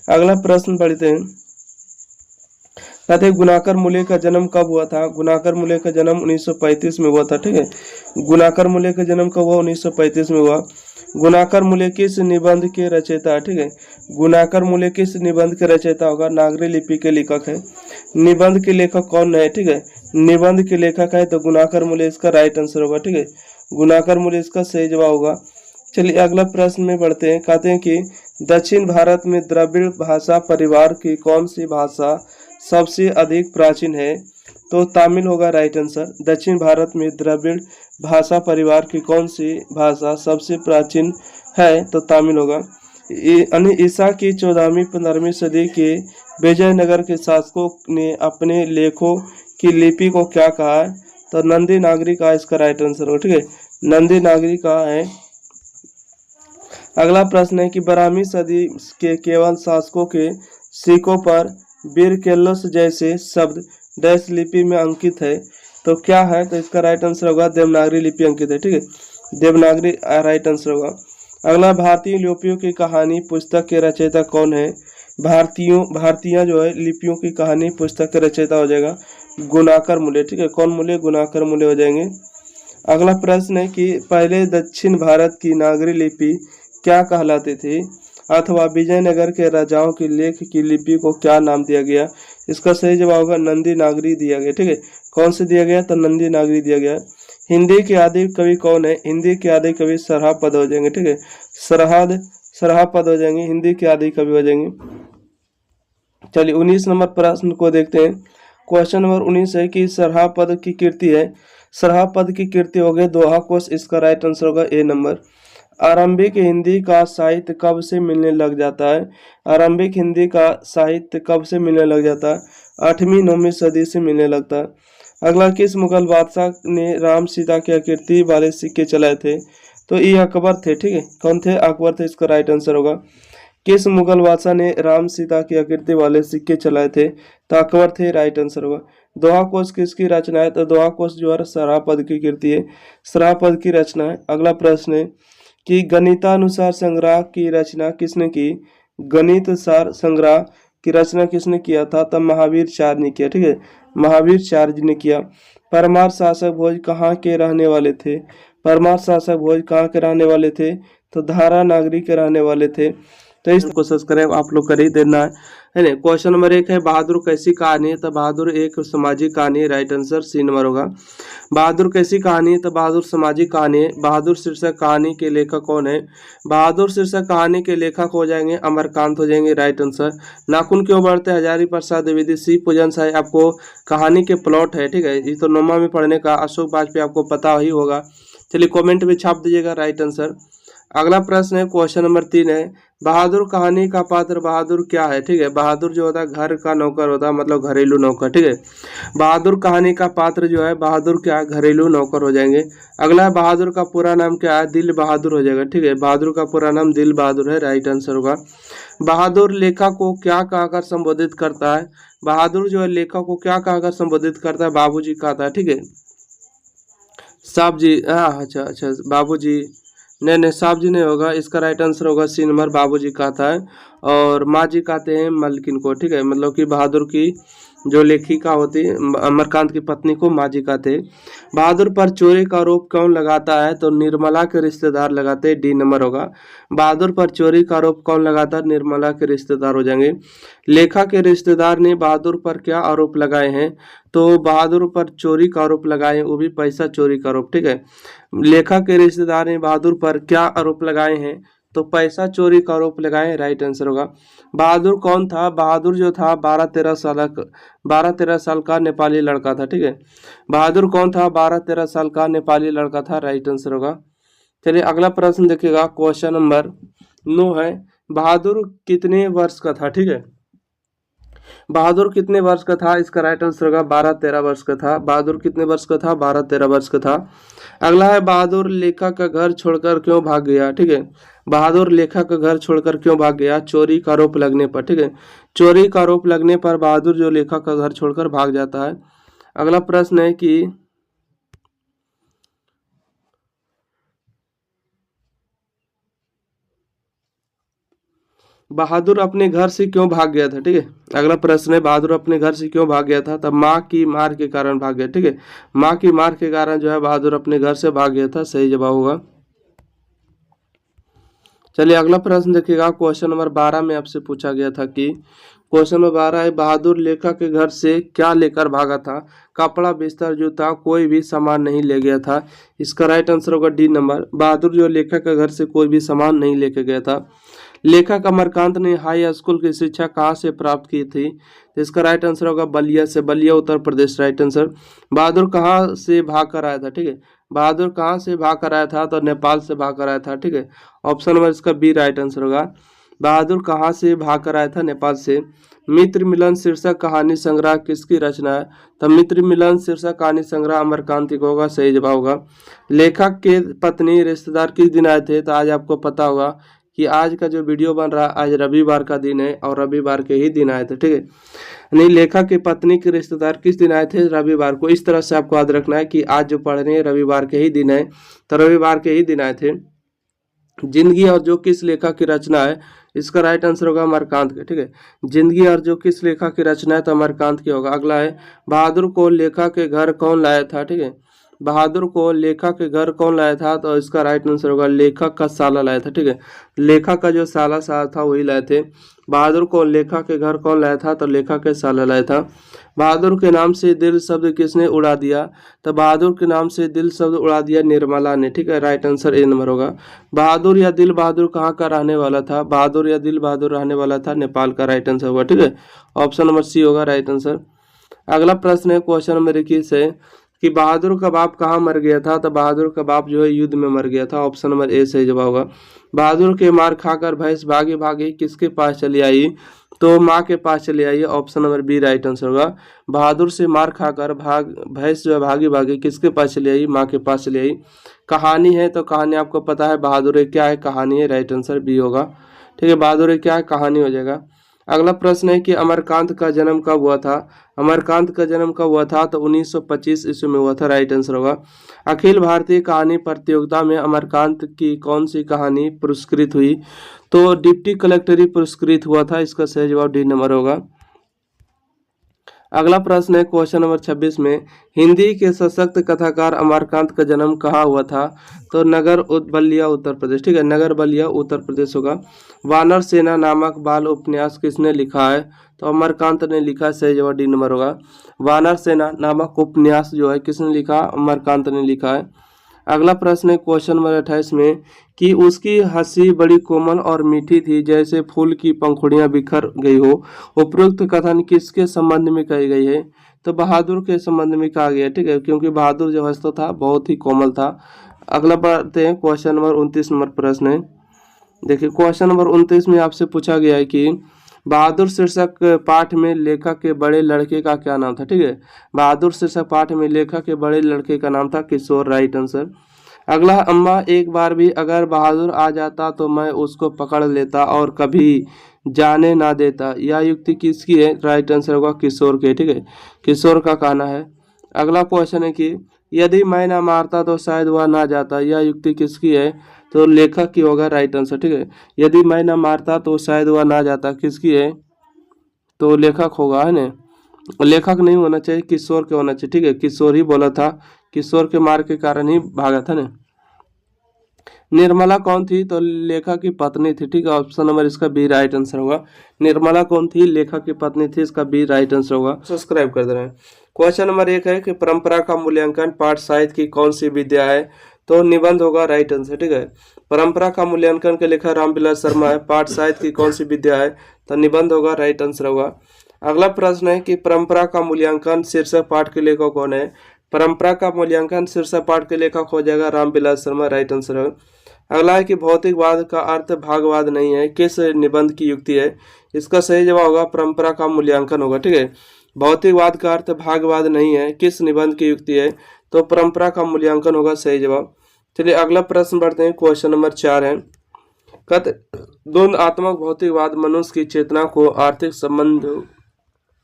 Speaker 1: अगला प्रश्न पढ़ते हैं। कहते हैं गुणाकर मूल्य का जन्म कब हुआ था। गुणाकर मूल्य का जन्म 1935 में हुआ था, ठीक है। गुणाकर मूल्य का जन्म कब हुआ, 1935 में हुआ। गुणाकर मूल्य किस निबंध के रचयिता, ठीक है। गुणाकर मूल्य किस निबंध के रचयिता होगा, नागरी लिपि के लेखक है। निबंध के लेखक कौन है, ठीक है। निबंध के लेखक है तो गुणाकर मूल्य इसका राइट आंसर होगा, ठीक है। गुणाकर मूल्य इसका सही जवाब होगा। चलिए अगला प्रश्न में बढ़ते हैं। कहते हैं कि दक्षिण भारत में द्रविड़ भाषा परिवार की कौन सी भाषा सबसे अधिक प्राचीन है, तो तमिल होगा राइट आंसर। दक्षिण भारत में द्रविड़ भाषा परिवार की कौन सी भाषा सबसे प्राचीन है, तो तमिल होगा। ईसा की 14वीं-15वीं सदी के विजयनगर के शासकों ने अपने लेखों की लिपि को क्या कहा है, तो नंदी नागरी का इसका राइट आंसर होगा, ठीक है। नंदी नागरी का है। अगला प्रश्न है कि 12वीं सदी के केवल शासकों के सिक्कों पर बिरकेल्लोस जैसे शब्द डैश लिपि में अंकित है, तो क्या है, तो इसका राइट आंसर होगा देवनागरी लिपि अंकित है, ठीक है। देवनागरी राइट आंसर होगा। अगला, भारतीय लिपियों की कहानी पुस्तक के रचयिता कौन है। भारतीय जो है लिपियों की कहानी पुस्तक के रचयिता हो जाएगा गुणाकर मूल्य, ठीक है। कौन मूल्य, गुणाकर मूल्य हो जाएंगे। अगला प्रश्न है कि पहले दक्षिण भारत की नागरी लिपि क्या कहलाती थी, अथवा विजयनगर के राजाओं की लेख की लिपि को क्या नाम दिया गया। इसका सही जवाब होगा नंदी नागरी दिया गया, ठीक है। कौन से दिया गया, तो नंदी नागरी दिया गया। हिंदी के आदि कवि कौन है। हिंदी के आदि कवि सरहापद हो जाएंगे, ठीक है। सरहापद हो जाएंगे, हिंदी के आदि कवि हो जाएंगे। चलिए 19 नंबर प्रश्न को देखते हैं। क्वेश्चन नंबर 19 है कि सरहापद की कीर्ति है। सरहापद की कीर्ति हो गए दोहा कोश, इसका राइट आंसर होगा ए नंबर। आरंभिक हिंदी का साहित्य कब से मिलने लग जाता है। आरंभिक हिंदी का साहित्य कब से मिलने लग जाता है, 8वीं-9वीं सदी से मिलने लगता है। अगला, किस मुगल बादशाह ने राम सीता की आकृति वाले सिक्के चलाए थे, तो ये अकबर थे, ठीक है। कौन थे, अकबर थे, इसका राइट आंसर होगा। किस मुगल बादशाह ने राम सीता की आकृति वाले सिक्के चलाए थे, तो अकबर थे, राइट आंसर होगा। दोहा कोश किसकी रचना है, तो दोहा कोश जो है सरहापद की कीर्ति है, सरहापद की रचना है। अगला प्रश्न है कि गणितानुसार संग्रह की रचना किसने की। गणित सार संग्रह की रचना किसने किया था, तब महावीराचार्य ने किया, ठीक है। महावीराचार्य ने किया। परमार्थ शासक भोज कहाँ के रहने वाले थे। परमार्थ शासक भोज कहाँ के रहने वाले थे, तो धारा नागरी के रहने वाले थे। तो इसको सब्सक्राइब आप लोग कर ही देना है ना। क्वेश्चन नंबर 1 है बहादुर कैसी कहानी है, तो बहादुर एक सामाजिक कहानी है, राइट आंसर सी नंबर होगा। बहादुर कैसी कहानी है, तो बहादुर सामाजिक कहानी है। बहादुर शीर्षक कहानी के लेखक कौन है, बहादुर शीर्षक कहानी के लेखक हो जाएंगे अमरकांत हो जाएंगे, राइट आंसर। नाखून क्यों बढ़ते हजारी प्रसाद द्विवेदी, सी पूजन साय आपको कहानी के प्लॉट है, ठीक है, ये तो नौमा में पढ़ने का, अशोक वाजपेयी आपको पता ही होगा। चलिए कमेंट में छाप दीजिएगा, राइट आंसर। अगला प्रश्न है क्वेश्चन नंबर 3 है बहादुर कहानी का पात्र बहादुर क्या है, ठीक है। बहादुर जो होता है घर का नौकर होता है, मतलब घरेलू नौकर, ठीक है। बहादुर कहानी का पात्र जो है बहादुर क्या है, घरेलू नौकर हो जाएंगे। अगला है बहादुर का पूरा नाम क्या है, दिल बहादुर हो जाएगा, ठीक है। बहादुर का पूरा नाम दिल बहादुर है, राइट आंसर होगा। बहादुर लेखक को क्या कहकर संबोधित करता है, बहादुर जो है लेखक को क्या कहकर संबोधित करता है, बाबूजी कहता है, ठीक है। साहब जी, हाँ अच्छा अच्छा बाबूजी, नहीं साहब जी नहीं होगा, इसका राइट आंसर होगा सी नंबर, बाबूजी कहता है। और माँ जी कहते हैं मलकिन को, ठीक है, मतलब कि बहादुर की जो लेखिका होती है अमरकांत की पत्नी को माँ जी कहते हैं। बहादुर पर चोरी का आरोप कौन लगाता है, तो निर्मला के रिश्तेदार लगाते हैं, डी नंबर होगा। बहादुर पर चोरी का आरोप कौन लगाता है, निर्मला के रिश्तेदार हो जाएंगे। लेखा के रिश्तेदार ने बहादुर पर क्या आरोप लगाए हैं, तो बहादुर पर चोरी का आरोप लगाए हैं, वो भी पैसा चोरी का आरोप, ठीक है। लेखक के रिश्तेदार ने बहादुर पर क्या आरोप लगाए हैं, तो पैसा चोरी का आरोप लगाए, राइट आंसर होगा। बहादुर कौन था, बहादुर जो था 12-13 साल का नेपाली लड़का था, ठीक है। बहादुर कौन था, 12-13 साल का नेपाली लड़का था, राइट आंसर होगा। चलिए अगला प्रश्न देखिएगा, क्वेश्चन नंबर 9 है बहादुर कितने वर्ष का था, ठीक है। बहादुर कितने वर्ष का था, इसका राइट आंसर होगा 12-13 वर्ष का था। बहादुर कितने वर्ष का था, 12-13 वर्ष का था। अगला है बहादुर लेखक का घर छोड़कर क्यों भाग गया, ठीक है। बहादुर लेखक का घर छोड़कर क्यों भाग गया, चोरी का आरोप लगने पर, ठीक है। चोरी का आरोप लगने पर बहादुर जो लेखक का घर छोड़कर भाग जाता है। अगला प्रश्न है कि बहादुर अपने घर से क्यों भाग गया था, ठीक है। अगला प्रश्न है बहादुर अपने घर से क्यों भाग गया था, तब माँ की मार के कारण भाग गया, ठीक है। माँ की मार के कारण जो है बहादुर अपने घर से भाग गया था, सही जवाब होगा। चलिए अगला प्रश्न देखिएगा, क्वेश्चन नंबर 12 में आपसे पूछा गया था कि क्वेश्चन नंबर 12 है बहादुर लेखक के घर से क्या लेकर भागा था, कपड़ा बिस्तर जूता कोई भी सामान नहीं ले गया था, इसका राइट आंसर होगा डी नंबर। बहादुर जो लेखक के घर से कोई भी सामान नहीं लेके गया था। लेखक अमरकांत ने हाई स्कूल की शिक्षा कहाँ से प्राप्त की थी, तो इसका राइट आंसर होगा बलिया से, बलिया उत्तर प्रदेश, राइट आंसर। बहादुर कहाँ से भाग कर आया था, ठीक है। बहादुर कहाँ से भाग कर आया था, तो नेपाल से भाग कर आया था, ठीक है। ऑप्शन नंबर इसका बी राइट आंसर होगा। बहादुर कहाँ से भाग कर आया था, नेपाल से। मित्र मिलन शीर्षक कहानी संग्रह किसकी रचना है, तो मित्र मिलन शीर्षक कहानी संग्रह अमरकांत का होगा, सही जवाब होगा। लेखक के पत्नी रिश्तेदार किस दिन आए थे, तो आज आपको पता होगा कि आज का जो वीडियो बन रहा है आज रविवार का दिन है और रविवार के ही दिन आए थे, ठीक है। नहीं, लेखक की पत्नी के रिश्तेदार किस दिन आए थे, रविवार को। इस तरह से आपको याद रखना है कि आज जो पढ़ रहे हैं रविवार के ही दिन है, तो रविवार के ही दिन आए थे। जिंदगी और जो किस लेखक की रचना है, इसका राइट आंसर होगा अमरकांत के, ठीक है। जिंदगी और जो किस लेखक की रचना है, तो अमरकांत की होगा। अगला है बहादुर को लेखक के घर कौन लाया था, ठीक है। बहादुर को लेखक के घर कौन लाया था, तो इसका राइट आंसर होगा लेखक का साला लाया था, ठीक है। लेखक का जो साला साहब था वही लाए थे। बहादुर को लेखक के घर कौन लाया था, तो लेखक के साला लाया था। बहादुर के नाम से दिल शब्द किसने उड़ा दिया, तो बहादुर के नाम से दिल शब्द उड़ा दिया निर्मला ने, ठीक है। राइट आंसर ए नंबर होगा। बहादुर या दिल बहादुर कहाँ का रहने वाला था, बहादुर या दिल बहादुर रहने वाला था नेपाल का, राइट आंसर होगा, ठीक है। ऑप्शन नंबर सी होगा राइट आंसर। अगला प्रश्न है क्वेश्चन नंबर 21 है कि बहादुर का बाप कहाँ मर गया था, तो बहादुर का बाप जो है युद्ध में मर गया था, ऑप्शन नंबर ए सही जवाब होगा। बहादुर के मार खाकर भैंस भागी भागी किसके पास चली आई, तो माँ के पास चली आई, option number B right answer होगा। बहादुर से मार खाकर भैंस जो है भागी भागी किसके पास चली आई, माँ के पास चली आई। कहानी है, तो कहानी आपको पता है बहादुर क्या है, कहानी है, राइट आंसर बी होगा, ठीक है। बहादुर क्या है, कहानी हो जाएगा। अगला प्रश्न है कि अमरकांत का जन्म कब हुआ था, अमरकांत का जन्म कब हुआ था, तो 1925 ईस्वी में हुआ था, राइट आंसर होगा। अखिल भारतीय कहानी प्रतियोगिता में अमरकांत की कौन सी कहानी पुरस्कृत हुई, तो डिप्टी कलेक्टर ही पुरस्कृत हुआ था, इसका सही जवाब डी नंबर होगा। अगला प्रश्न है क्वेश्चन नंबर 26 में, हिंदी के सशक्त कथाकार अमरकांत का जन्म कहाँ हुआ था? तो नगर बलिया उत्तर प्रदेश, ठीक है, नगर बलिया उत्तर प्रदेश होगा। वानर सेना नामक बाल उपन्यास किसने लिखा है? तो अमरकांत ने लिखा है, सही जवाब डी नंबर होगा। वानर सेना नामक उपन्यास जो है किसने लिखा? अमरकांत ने लिखा है। अगला प्रश्न है क्वेश्चन नंबर 28 में, कि उसकी हंसी बड़ी कोमल और मीठी थी जैसे फूल की पंखुड़ियां बिखर गई हो। उपरोक्त कथन किसके संबंध में कही गई है? तो बहादुर के संबंध में कहा गया है, ठीक है, क्योंकि बहादुर जो हंसता था बहुत ही कोमल था। अगला बढ़ते हैं क्वेश्चन नंबर 29 नंबर प्रश्न है। देखिए क्वेश्चन नंबर 29 में आपसे पूछा गया है कि बहादुर शीर्षक पाठ में लेखक के बड़े लड़के का क्या नाम था? ठीक है, बहादुर शीर्षक पाठ में लेखक के बड़े लड़के का नाम था किशोर, राइट आंसर। अगला, अम्मा एक बार भी अगर बहादुर आ जाता तो मैं उसको पकड़ लेता और कभी जाने ना देता, यह युक्ति किसकी है? राइट आंसर होगा किशोर के, ठीक है, किशोर का कहना है। अगला क्वेश्चन है कि यदि मैं ना मारता तो शायद वह ना जाता, यह युक्ति किसकी है? तो लेखक की होगा, राइट आंसर, ठीक है, यदि मैं ना मारता तो शायद वह ना जाता किसकी है? तो लेखक होगा, है ना, लेखक नहीं होना चाहिए, किशोर के होना चाहिए, ठीक है, किशोर ही बोला था, किशोर के मार के कारण ही भागा था ना। निर्मला कौन थी? तो लेखक की पत्नी थी, ठीक है, ऑप्शन नंबर इसका बी राइट आंसर होगा। निर्मला कौन थी? लेखक की पत्नी थी, इसका बी राइट आंसर होगा। सब्सक्राइब कर दे रहे हैं। क्वेश्चन नंबर 1 है कि परंपरा का मूल्यांकन पाठ साहित्य की कौन सी विद्या है? तो निबंध होगा, राइट आंसर, ठीक है, परंपरा का मूल्यांकन के लेखक रामविलास शर्मा है। पाठ साहित्य की कौन सी विद्या है? तो निबंध होगा, राइट आंसर होगा। अगला प्रश्न है कि परंपरा का मूल्यांकन शीर्षक पाठ के लेखक कौन है? परंपरा का मूल्यांकन शीर्षक पाठ के लेखक हो जाएगा रामविलास शर्मा, राइट आंसर है। अगला है कि भौतिकवाद का अर्थ भागवाद नहीं है, किस निबंध की युक्ति है? इसका सही जवाब होगा परंपरा का मूल्यांकन होगा, ठीक है, भौतिकवाद का अर्थ भागवाद नहीं है, किस निबंध की युक्ति है? तो परंपरा का मूल्यांकन होगा, सही जवाब। चलिए अगला प्रश्न बढ़ते हैं, क्वेश्चन नंबर 4 है, द्वंद्वात्मक भौतिकवाद मनुष्य की चेतना को आर्थिक संबंध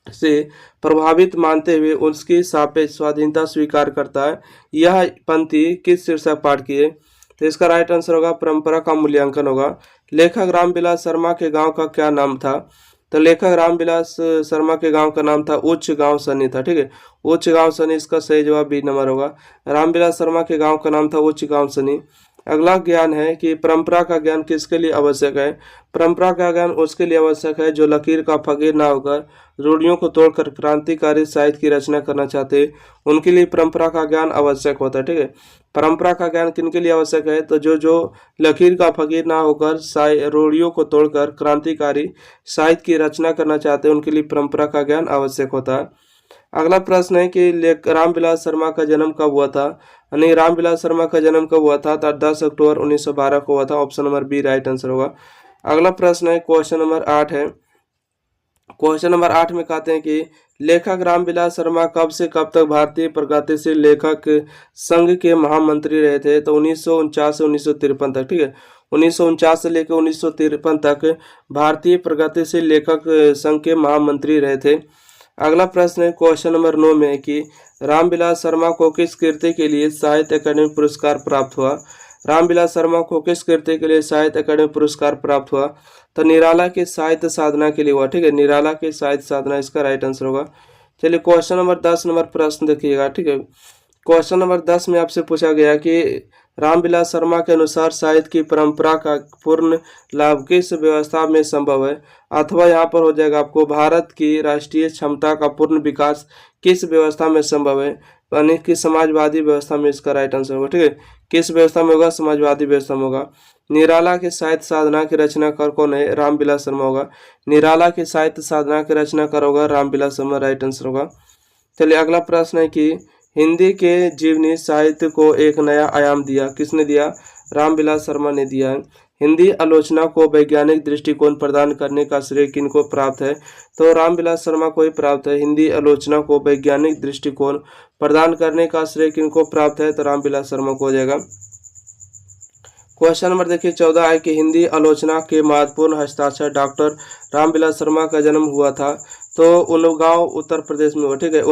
Speaker 1: से प्रभावित मानते हुए उसकी सापेक्ष स्वाधीनता स्वीकार करता है। यह पंक्ति किस शीर्षक पाठ की है? तो इसका राइट आंसर होगा परंपरा का मूल्यांकन होगा। लेखक रामविलास शर्मा के गांव का क्या नाम था? तो लेखक रामविलास शर्मा के गांव का नाम था उच्च गांव सनी था, ठीक है, उच्च गांव सनी, इसका सही जवाब बी नंबर होगा। रामविलास शर्मा के गांव का नाम था उच्च गांव सनी। अगला ज्ञान है कि परंपरा का ज्ञान किसके लिए आवश्यक है? परंपरा का ज्ञान उसके लिए आवश्यक है जो लकीर का फकीर ना होकर रूढ़ियों को तोड़कर क्रांतिकारी साहित्य की रचना करना चाहते हैं, उनके लिए परंपरा का ज्ञान आवश्यक होता है, ठीक है, परंपरा का ज्ञान किनके लिए आवश्यक है? तो जो लकीर का फकीर ना होकर रूढ़ियों को तोड़कर क्रांतिकारी साहित्य की रचना करना चाहते हैं, उनके लिए परंपरा का ज्ञान आवश्यक होता है। अगला प्रश्न है कि रामविलास शर्मा का जन्म कब हुआ था? नहीं, रामविलास शर्मा का जन्म कब हुआ था? तो 10 अक्टूबर 1912 को हुआ था, option number B right answer होगा। अगला प्रश्न है क्वेश्चन नंबर 8 है, क्वेश्चन नंबर 8 में कहते हैं कि लेखक रामविलास शर्मा कब से कब तक भारतीय प्रगतिशील लेखक संघ के महामंत्री रहे थे? तो 1949 से 1953 तक, ठीक है, 1949 से लेकर 1953 तक भारतीय प्रगतिशील लेखक संघ के महामंत्री रहे थे। अगला प्रश्न है क्वेश्चन नंबर 9 में कि रामविलास शर्मा को किस कृति के लिए साहित्य अकादमी पुरस्कार प्राप्त हुआ? रामविलास शर्मा को किस कृति के लिए साहित्य अकादमी पुरस्कार प्राप्त हुआ? तो निराला के साहित्य साधना के लिए हुआ, ठीक है, निराला के साहित्य साधना, इसका राइट आंसर होगा। चलिए क्वेश्चन नंबर 10 नंबर प्रश्न देखिएगा, ठीक है, क्वेश्चन नंबर 10 में आपसे पूछा गया कि रामविलास शर्मा के अनुसार साहित्य की परंपरा का पूर्ण लाभ किस व्यवस्था में संभव है? अथवा यहाँ पर हो जाएगा आपको भारत की राष्ट्रीय क्षमता का पूर्ण विकास किस व्यवस्था में संभव है? यानी कि समाजवादी व्यवस्था में, इसका राइट आंसर होगा, ठीक है, किस व्यवस्था में होगा? समाजवादी व्यवस्था में होगा। निराला के साहित्य साधना की रचनाकार कौन है? रामविलास शर्मा होगा। निराला के साहित्य साधना की रचनाकार होगा रामविलास शर्मा, राइट आंसर होगा। चलिए अगला प्रश्न है कि हिंदी के जीवनी साहित्य को एक नया आयाम दिया, किसने दिया? रामविलास शर्मा ने दिया है। हिंदी आलोचना को वैज्ञानिक दृष्टिकोण प्रदान करने का श्रेय किनको प्राप्त है? तो रामविलास शर्मा को ही प्राप्त है। हिंदी आलोचना को वैज्ञानिक दृष्टिकोण प्रदान करने का श्रेय किनको प्राप्त है? तो रामविलास शर्मा को हो जाएगा। क्वेश्चन नंबर देखिए 14 है कि हिंदी आलोचना के महत्वपूर्ण हस्ताक्षर डॉक्टर रामविलास शर्मा का जन्म हुआ था। तो उन्नाव उत्तर प्रदेश में हुआ, ठीक है,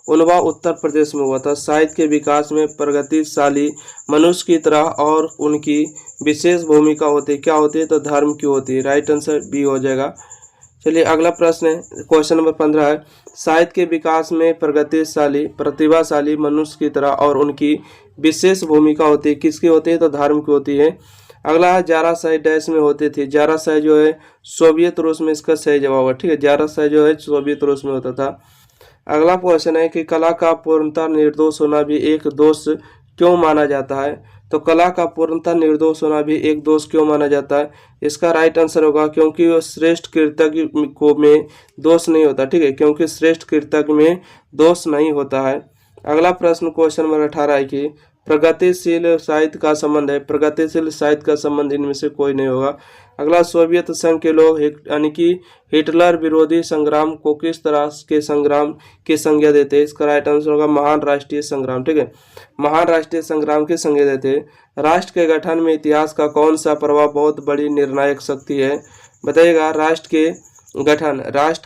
Speaker 1: उन्नाव उत्तर प्रदेश में हुआ था। साहित्य के विकास में प्रगतिशाली मनुष्य की तरह और उनकी विशेष भूमिका होती है, क्या होती है? तो धर्म की होती है, राइट आंसर बी हो जाएगा। चलिए अगला प्रश्न है, क्वेश्चन नंबर 15 है, साहित्य के विकास में प्रगतिशाली प्रतिभाशाली मनुष्य की तरह और उनकी विशेष भूमिका होती है, किसकी होती है? तो धर्म की होती है। अगला है, जाराशाही डैश में होती थी। जाराशाही जो है सोवियत रूस में इसका सही जवाब है, ठीक है। जाराशाही जो है सोवियत रूस में होता था। अगला क्वेश्चन है कि कला का पूर्णतः निर्दोष होना भी एक दोष क्यों माना जाता है? तो कला का पूर्णतः निर्दोष होना भी एक दोष क्यों माना जाता है? इसका राइट आंसर होगा क्योंकि वो श्रेष्ठ कृतज्ञ को में दोष नहीं होता, ठीक है, क्योंकि श्रेष्ठ कृतज्ञ में दोष नहीं होता है। अगला प्रश्न क्वेश्चन नंबर 18 है कि प्रगतिशील साहित्य का संबंध है। प्रगतिशील साहित्य का संबंध इनमें से कोई नहीं होगा। अगला, सोवियत संघ के लोग यानी कि हिटलर विरोधी संग्राम को किस तरह के संग्राम की संज्ञा देते हैं? इसका राइट आंसर होगा महान राष्ट्रीय संग्राम, ठीक है, महान राष्ट्रीय संग्राम की संज्ञा देते हैं। राष्ट्र के गठन में इतिहास का कौन सा प्रभाव बहुत बड़ी निर्णायक शक्ति है? बताइएगा। राष्ट्र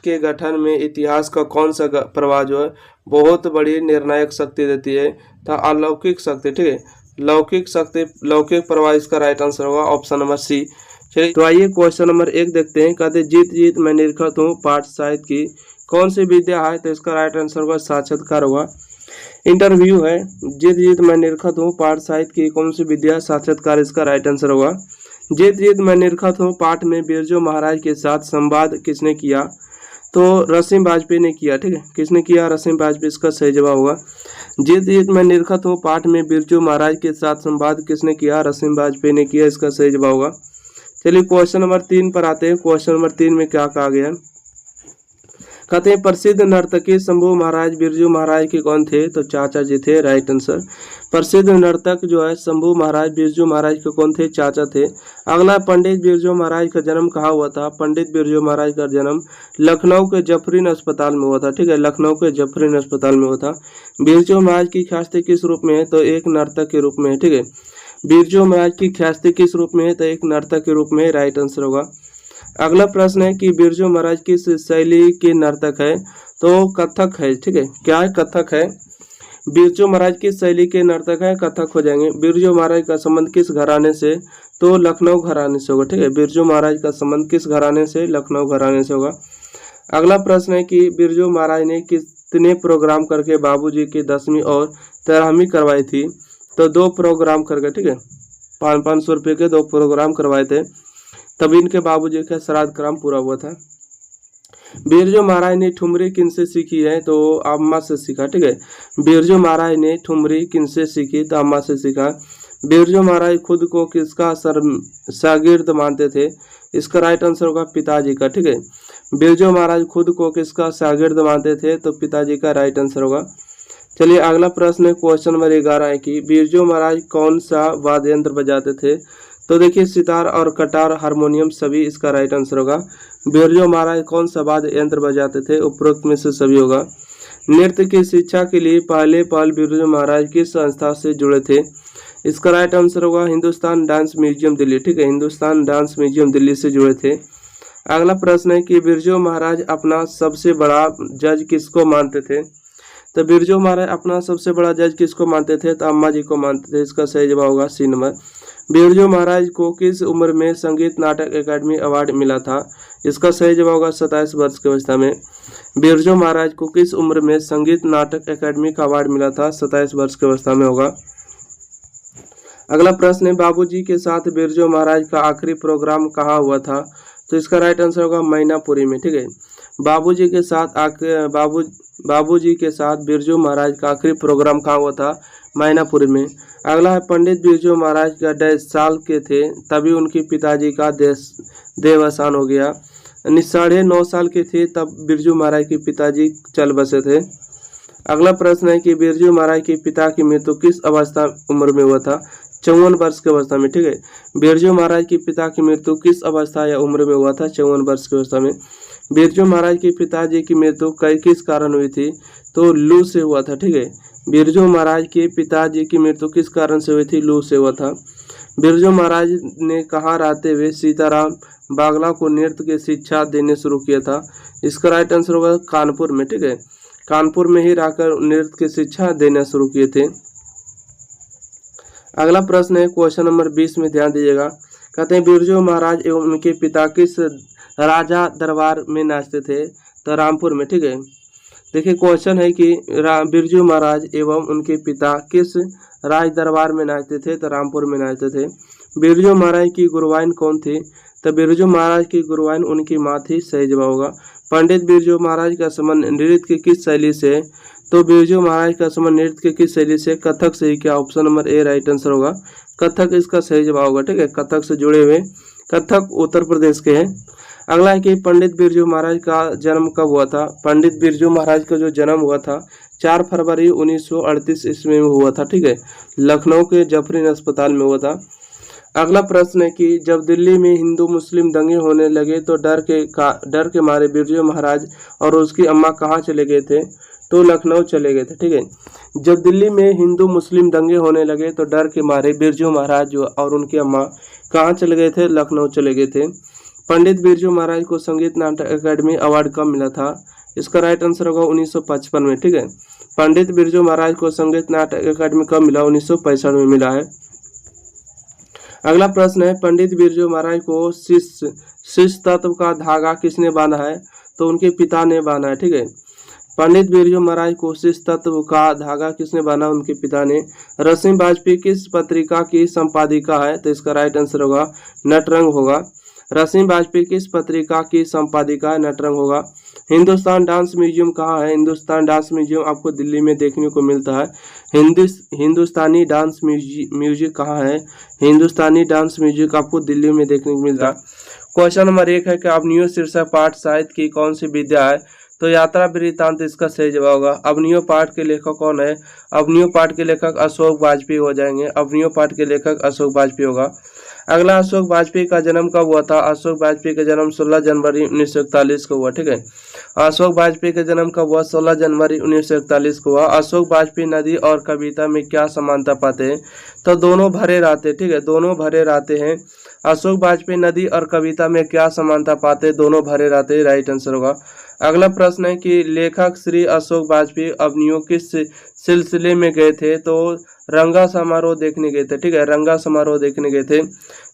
Speaker 1: के गठन में इतिहास का कौन सा प्रभाव जो है बहुत बड़ी निर्णायक शक्ति देती है? तो अलौकिक शक्ति, ठीक है, लौकिक शक्ति, लौकिक प्रभाव इसका राइट आंसर होगा ऑप्शन नंबर सी। चलिए तो आइए क्वेश्चन नंबर 1 देखते हैं। कहते जीत जीत मैं निरखत हूँ पाठ साहित्य की कौन सी विद्या है? तो इसका राइट आंसर होगा साक्षात्कार होगा। इंटरव्यू है, जीत जीत मैं निरखत हूँ पाठ साहित्य की कौन सी विद्या? साक्षात्कार इसका राइट आंसर होगा। जीत जीत मैं निरखत हूँ पाठ में बिरजू महाराज के साथ संवाद किसने किया? तो रसीम वाजपेयी ने किया, ठीक है, किसने किया? रसीम वाजपेयी इसका सही जवाब होगा। जीत जीत मैं निरखत हूँ पाठ में बिरजू महाराज के साथ संवाद किसने किया? रसीम वाजपेयी ने किया, इसका सही जवाब होगा। चलिए क्वेश्चन नंबर 3 पर आते हैं। क्वेश्चन नंबर 3 में क्या कहा गया? कहते हैं प्रसिद्ध नर्तकी शंभू महाराज बिरजू महाराज के कौन थे? तो चाचा जी थे, राइट आंसर। प्रसिद्ध नर्तक जो है शंभू महाराज बिरजू महाराज के कौन थे? चाचा थे। अगला, पंडित बिरजू महाराज का जन्म कहाँ हुआ था? पंडित बिरजू महाराज का जन्म लखनऊ के जफरीन अस्पताल में हुआ था, ठीक है, लखनऊ के जफरीन अस्पताल में हुआ था। बिरजू महाराज की ख्याति किस रूप में है? तो एक नर्तक के रूप में है, ठीक है, बिरजू महाराज की ख्याति किस रूप में है? तो एक नर्तक के रूप में, राइट आंसर होगा। अगला प्रश्न है कि बिरजू महाराज किस शैली के नर्तक है? तो कथक है, ठीक है, क्या है? कथक है। बिरजू महाराज किस शैली के नर्तक है? कथक हो जाएंगे। बिरजू महाराज का संबंध किस घराने से? तो लखनऊ घराने से होगा, ठीक है, बिरजू महाराज का संबंध किस घराने से? लखनऊ घराने से होगा। अगला प्रश्न है कि बिरजू महाराज ने कितने प्रोग्राम करके बाबूजी की 10वीं और 13वीं करवाई थी? तो 2 प्रोग्राम करके, ठीक है, 500 रुपये के 2 प्रोग्राम करवाए थे, तभी इनके बाबूजी का श्राद्ध क्रम पूरा हुआ था। बिरजू महाराज ने ठुमरी किनसे सीखी है? तो अम्मा से सीखा, ठीक है, बिरजू महाराज ने ठुमरी किनसे सीखी? तो अम्मा से सीखा। बिरजू महाराज खुद को किसका शागिर्द मानते थे? इसका राइट आंसर होगा पिताजी का, ठीक है, बिरजू महाराज खुद को किसका शागिर्द मानते थे? तो पिताजी का, राइट आंसर होगा। चलिए अगला प्रश्न है क्वेश्चन नंबर 11 है कि बिरजू महाराज कौन सा वाद्य यंत्र बजाते थे? तो देखिए सितार और कटार हारमोनियम सभी, इसका राइट आंसर होगा। बिरजू महाराज कौन सा वाद्य यंत्र बजाते थे? उपरोक्त में से सभी होगा। नृत्य की शिक्षा के लिए पहले बिरजू महाराज किस संस्था से जुड़े थे? इसका राइट आंसर होगा हिंदुस्तान डांस म्यूजियम दिल्ली, ठीक है, हिंदुस्तान डांस म्यूजियम दिल्ली से जुड़े थे। अगला प्रश्न है कि बिरजू महाराज अपना सबसे बड़ा जज किसको मानते थे? तो बिरजू महाराज अपना सबसे बड़ा जज किसको मानते थे? तो अम्मा जी को मानते थे, इसका सही जवाब होगा सी नंबर। बिरजू महाराज को किस उम्र में संगीत नाटक एकेडमी अवार्ड मिला था? इसका सही जवाब होगा 27 वर्ष की अवस्था में। बिरजू महाराज को किस उम्र में संगीत नाटक एकेडमी का अवार्ड मिला था? 27 वर्ष की अवस्था में होगा। अगला प्रश्न है बाबूजी के साथ बिरजू महाराज का आखिरी प्रोग्राम कहाँ हुआ था? तो इसका राइट आंसर होगा मैनापुरी में, ठीक है, बाबूजी के साथ बिरजू महाराज का आखिरी प्रोग्राम कहाँ हुआ था? मैनापुरी में। अगला है पंडित बिरजू महाराज का 1.5 साल के थे तभी उनके पिताजी का देहावसान हो गया। 9.5 साल के थे तब बिरजू महाराज के पिताजी चल बसे थे। अगला प्रश्न है कि बिरजू महाराज के पिता की मृत्यु किस अवस्था उम्र में हुआ था? 54 वर्ष की अवस्था में, ठीक है, बिरजू महाराज के पिता की मृत्यु किस अवस्था या उम्र में हुआ था? 54 वर्ष की अवस्था में। बिरजू महाराज के पिताजी की मृत्यु किस कारण हुई थी? तो लू से हुआ था, ठीक है, बिरजू महाराज के पिताजी की मृत्यु किस कारण से हुई थी? लू से हुआ था। बिरजू महाराज ने कहाँ रहते हुए सीताराम बागला को नृत्य की शिक्षा देने शुरू किया था? इसका राइट आंसर होगा कानपुर में, ठीक है, कानपुर में ही रहकर नृत्य की शिक्षा देना शुरू किए थे। अगला प्रश्न है क्वेश्चन नंबर 20 में ध्यान दीजिएगा। कहते हैं बिरजू महाराज एवं उनके पिता किस राजा दरबार में नाचते थे? तो रामपुर में। ठीक है, देखिए क्वेश्चन है कि बिरजू महाराज एवं उनके पिता किस राज दरबार में नाचते थे? तो रामपुर में नाचते थे। बिरजू महाराज की गुरुवाइन कौन थी? तो बिरजू महाराज की गुरुवाइन उनकी माँ थी। सही जवाब होगा। पंडित बिरजू महाराज का संबंध नृत्य की किस शैली से? तो बिरजू महाराज का संबंध नृत्य की किस शैली से? कथक से। क्या option number A right answer होगा, कथक इसका सही जवाब होगा। ठीक है, कथक से जुड़े हुए, कथक उत्तर प्रदेश के हैं। अगला है कि पंडित बिरजू महाराज का जन्म कब हुआ था? पंडित बिरजू महाराज का जो जन्म हुआ था 4 फरवरी 1938 ईस्वी में हुआ था। ठीक है, लखनऊ के जफरीन अस्पताल में हुआ था। अगला प्रश्न है कि जब दिल्ली में हिंदू मुस्लिम दंगे होने लगे तो डर के मारे बिरजू महाराज और उसकी अम्मा कहाँ चले गए थे? तो लखनऊ चले गए थे। ठीक है, जब दिल्ली में हिंदू मुस्लिम दंगे होने लगे तो डर के मारे बिरजू महाराज और उनकी अम्मा कहाँ चले गए थे? लखनऊ चले गए थे। पंडित बिरजू महाराज को संगीत नाटक अकादमी अवार्ड कब मिला था? इसका राइट आंसर होगा 1955 में। ठीक है, पंडित बिरजू महाराज को संगीत नाटक अकादमी कब मिला? 1965 में मिला है। अगला प्रश्न है पंडित बिरजू महाराज को शिष्य तत्व का धागा किसने बांधा है? तो उनके पिता ने बांधा है। ठीक है, पंडित बिरजू महाराज को शिष्य तत्व का धागा किसने बांधा? उनके पिता ने। रश्मि वाजपेयी किस पत्रिका की संपादिका है? तो इसका राइट आंसर होगा नटरंग होगा। रश्मि वाजपेयी किस पत्रिका की संपादिका है? नटरंग होगा। हिंदुस्तान डांस म्यूजियम कहाँ है? हिंदुस्तान डांस म्यूजियम आपको दिल्ली में देखने को मिलता है। हिंदुस्तानी डांस म्यूजिक कहाँ है? हिंदुस्तानी डांस म्यूजिक आपको दिल्ली में देखने को मिलता है। क्वेश्चन नंबर 1 है कि अवनियो शीर्षक पाठ साहित्य की कौन सी विद्या है? तो यात्रा वृत्तांत इसका सही जवाब होगा। अवनियो पाठ के लेखक कौन है? अवनियो पाठ के लेखक अशोक वाजपेयी हो जाएंगे। अवनियो पाठ के लेखक अशोक वाजपेयी होगा। अगला अशोक वाजपेयी का जन्म कब हुआ था? अशोक वाजपेयी का जन्म 16 जनवरी 1941 को हुआ। ठीक है, अशोक वाजपेयी का जन्म कब हुआ? 16 जनवरी 1941 को हुआ। अशोक वाजपेयी नदी और कविता में क्या समानता पाते हैं? तो दोनों भरे रहते। ठीक है, दोनों भरे रहते हैं। अशोक वाजपेयी नदी और कविता में क्या समानता पाते? दोनों भरे रहते। राइट आंसर होगा। अगला प्रश्न है कि लेखक श्री अशोक वाजपेयी अवनियों किस सिलसिले में गए थे? तो रंगा समारोह देखने गए थे। ठीक है, रंगा समारोह देखने गए थे।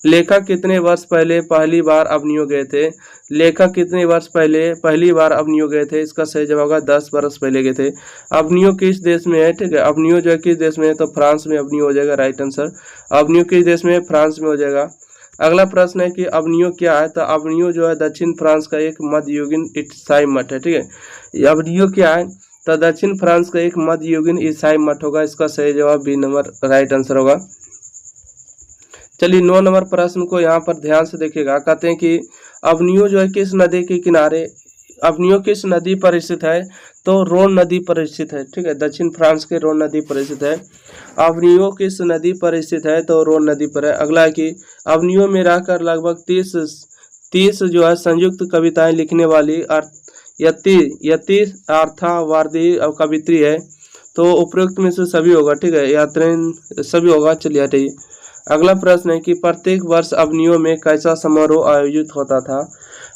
Speaker 1: लेखक कितने वर्ष पहले पहली बार अवनियों गए थे? लेखक कितने वर्ष पहले पहली बार अवनियों गए थे? इसका सही जवाब होगा 10 वर्ष पहले गए थे। अवनियों किस देश में है? ठीक है, अवनियों जो है किस देश में है? तो फ्रांस में अवनियों हो जाएगा। राइट आंसर, अवनियों किस देश में है? फ्रांस में हो जाएगा। अगला प्रश्न है कि अवनियों क्या है? तो अवनियों जो है दक्षिण फ्रांस का एक मध्ययुगीन ईसाई मठ है। ठीक है, अवनियों क्या है? तो दक्षिण फ्रांस का एक मध्ययुगीन ईसाई मठ होगा। इसका सही जवाब बी नंबर राइट आंसर होगा। चलिए 9 नंबर प्रश्न को यहाँ पर ध्यान से देखिएगा। कहते हैं कि अवनियों जो है किस नदी के किनारे, अवनियों किस नदी पर स्थित है? तो रोन नदी पर स्थित है। ठीक है, दक्षिण फ्रांस के रोन नदी पर स्थित है। अवनियों किस नदी पर स्थित है? तो रोन नदी पर है। अगला है कि अवनियों में रहकर लगभग 30 जो है संयुक्त कविताएं लिखने वाली यति अर्थावादी कवित्री है। तो उपरोक्त में से सभी होगा। ठीक है, यात्रा सभी होगा। चलिए हटाइए। अगला प्रश्न है कि प्रत्येक वर्ष अवनियों में कैसा समारोह आयोजित होता था?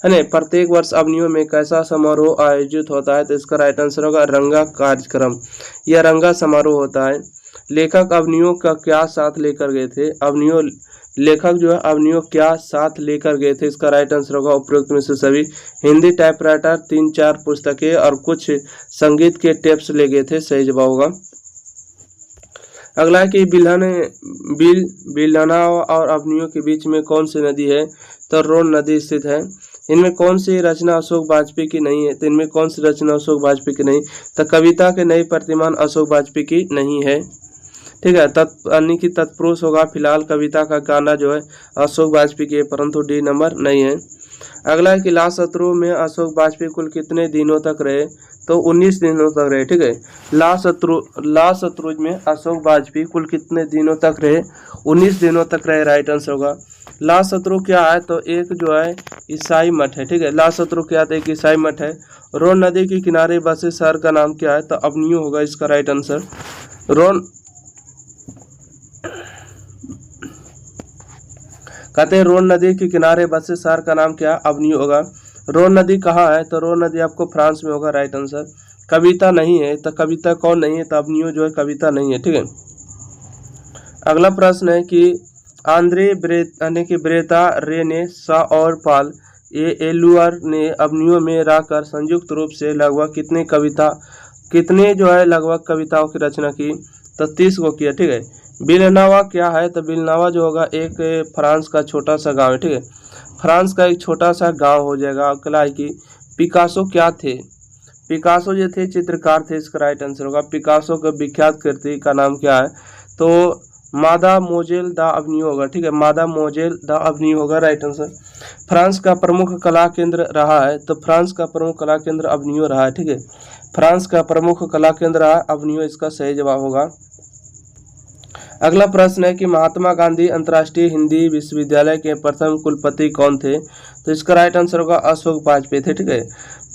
Speaker 1: है ना, प्रत्येक वर्ष अवनियों में कैसा समारोह आयोजित होता है? तो इसका राइट आंसर होगा रंगा कार्यक्रम या रंगा समारोह होता है। लेखक अवनियों का क्या साथ लेकर गए थे? लेखक जो है अवनियों क्या साथ लेकर गए थे? इसका राइट आंसर होगा उपरोक्त में से सभी। हिंदी टाइपराइटर, 3-4 पुस्तकें और कुछ संगीत के टेप्स ले गए थे। सही जवाब होगा। अगला है कि बिल्हना और अवनियों के बीच में कौन सी नदी है? तो रोन नदी स्थित है। इनमें कौन सी रचना अशोक वाजपेयी की नहीं है? तो इनमें कौन सी रचना अशोक वाजपेयी की नहीं? तो कविता के नए प्रतिमान अशोक वाजपेयी की नहीं है। ठीक है, यानी कि तत्पुरुष होगा। फिलहाल कविता का गाना जो है अशोक वाजपेयी के, परंतु डी नंबर नहीं है। अगला है कि लाल शत्रु में अशोक वाजपेयी कुल कितने दिनों तक रहे? तो 19 दिनों तक रहे। ठीक है, लाल शत्रु में अशोक वाजपेयी कुल कितने दिनों तक रहे? 19 दिनों तक रहे। राइट आंसर होगा। लाल शत्रु क्या है? तो एक जो है ईसाई मठ है। ठीक है, लाल शत्रु क्या है? तो एक ईसाई मठ है। रोन नदी के किनारे बसे शहर का नाम क्या है? तो अवनियों होगा इसका राइट आंसर। कहते हैं रोन नदी के किनारे बसे शहर का नाम क्या? अवनियों होगा। रोन नदी कहाँ है? तो रोन नदी आपको फ्रांस में होगा। Right answer. कविता नहीं है, तो कविता कौन नहीं है? तो अवनियों जो है कविता नहीं है। ठीक है, अगला प्रश्न है कि आंद्रे यानी कि ब्रेता, रेने, सा और पाल एलुआर ने अवनियों में रहकर संयुक्त रूप से लगभग कितने जो है लगभग कविताओं की रचना की? तो 30 को किया, ठीक है। विलनावा क्या है? तो विलनावा जो होगा एक फ्रांस का छोटा सा गांव है, ठीक है। फ्रांस का एक छोटा सा गांव हो जाएगा। अगला है कि पिकासो क्या थे? पिकासो जो थे चित्रकार थे, इसका राइट आंसर होगा। पिकासो का विख्यात कृति का नाम क्या है? तो मादा मोजेल द अवनियो होगा, ठीक है। मादा मोजेल द अवनियो होगा राइट आंसर। फ्रांस का प्रमुख कला केंद्र रहा है? तो फ्रांस का प्रमुख कला केंद्र अवनियो रहा है, ठीक है। फ्रांस का प्रमुख कला केंद्र रहा अवनियो, इसका सही जवाब होगा। अगला प्रश्न है कि महात्मा गांधी अंतर्राष्ट्रीय हिंदी विश्वविद्यालय के प्रथम कुलपति कौन थे? तो इसका राइट आंसर होगा अशोक वाजपेयी थे, ठीक है।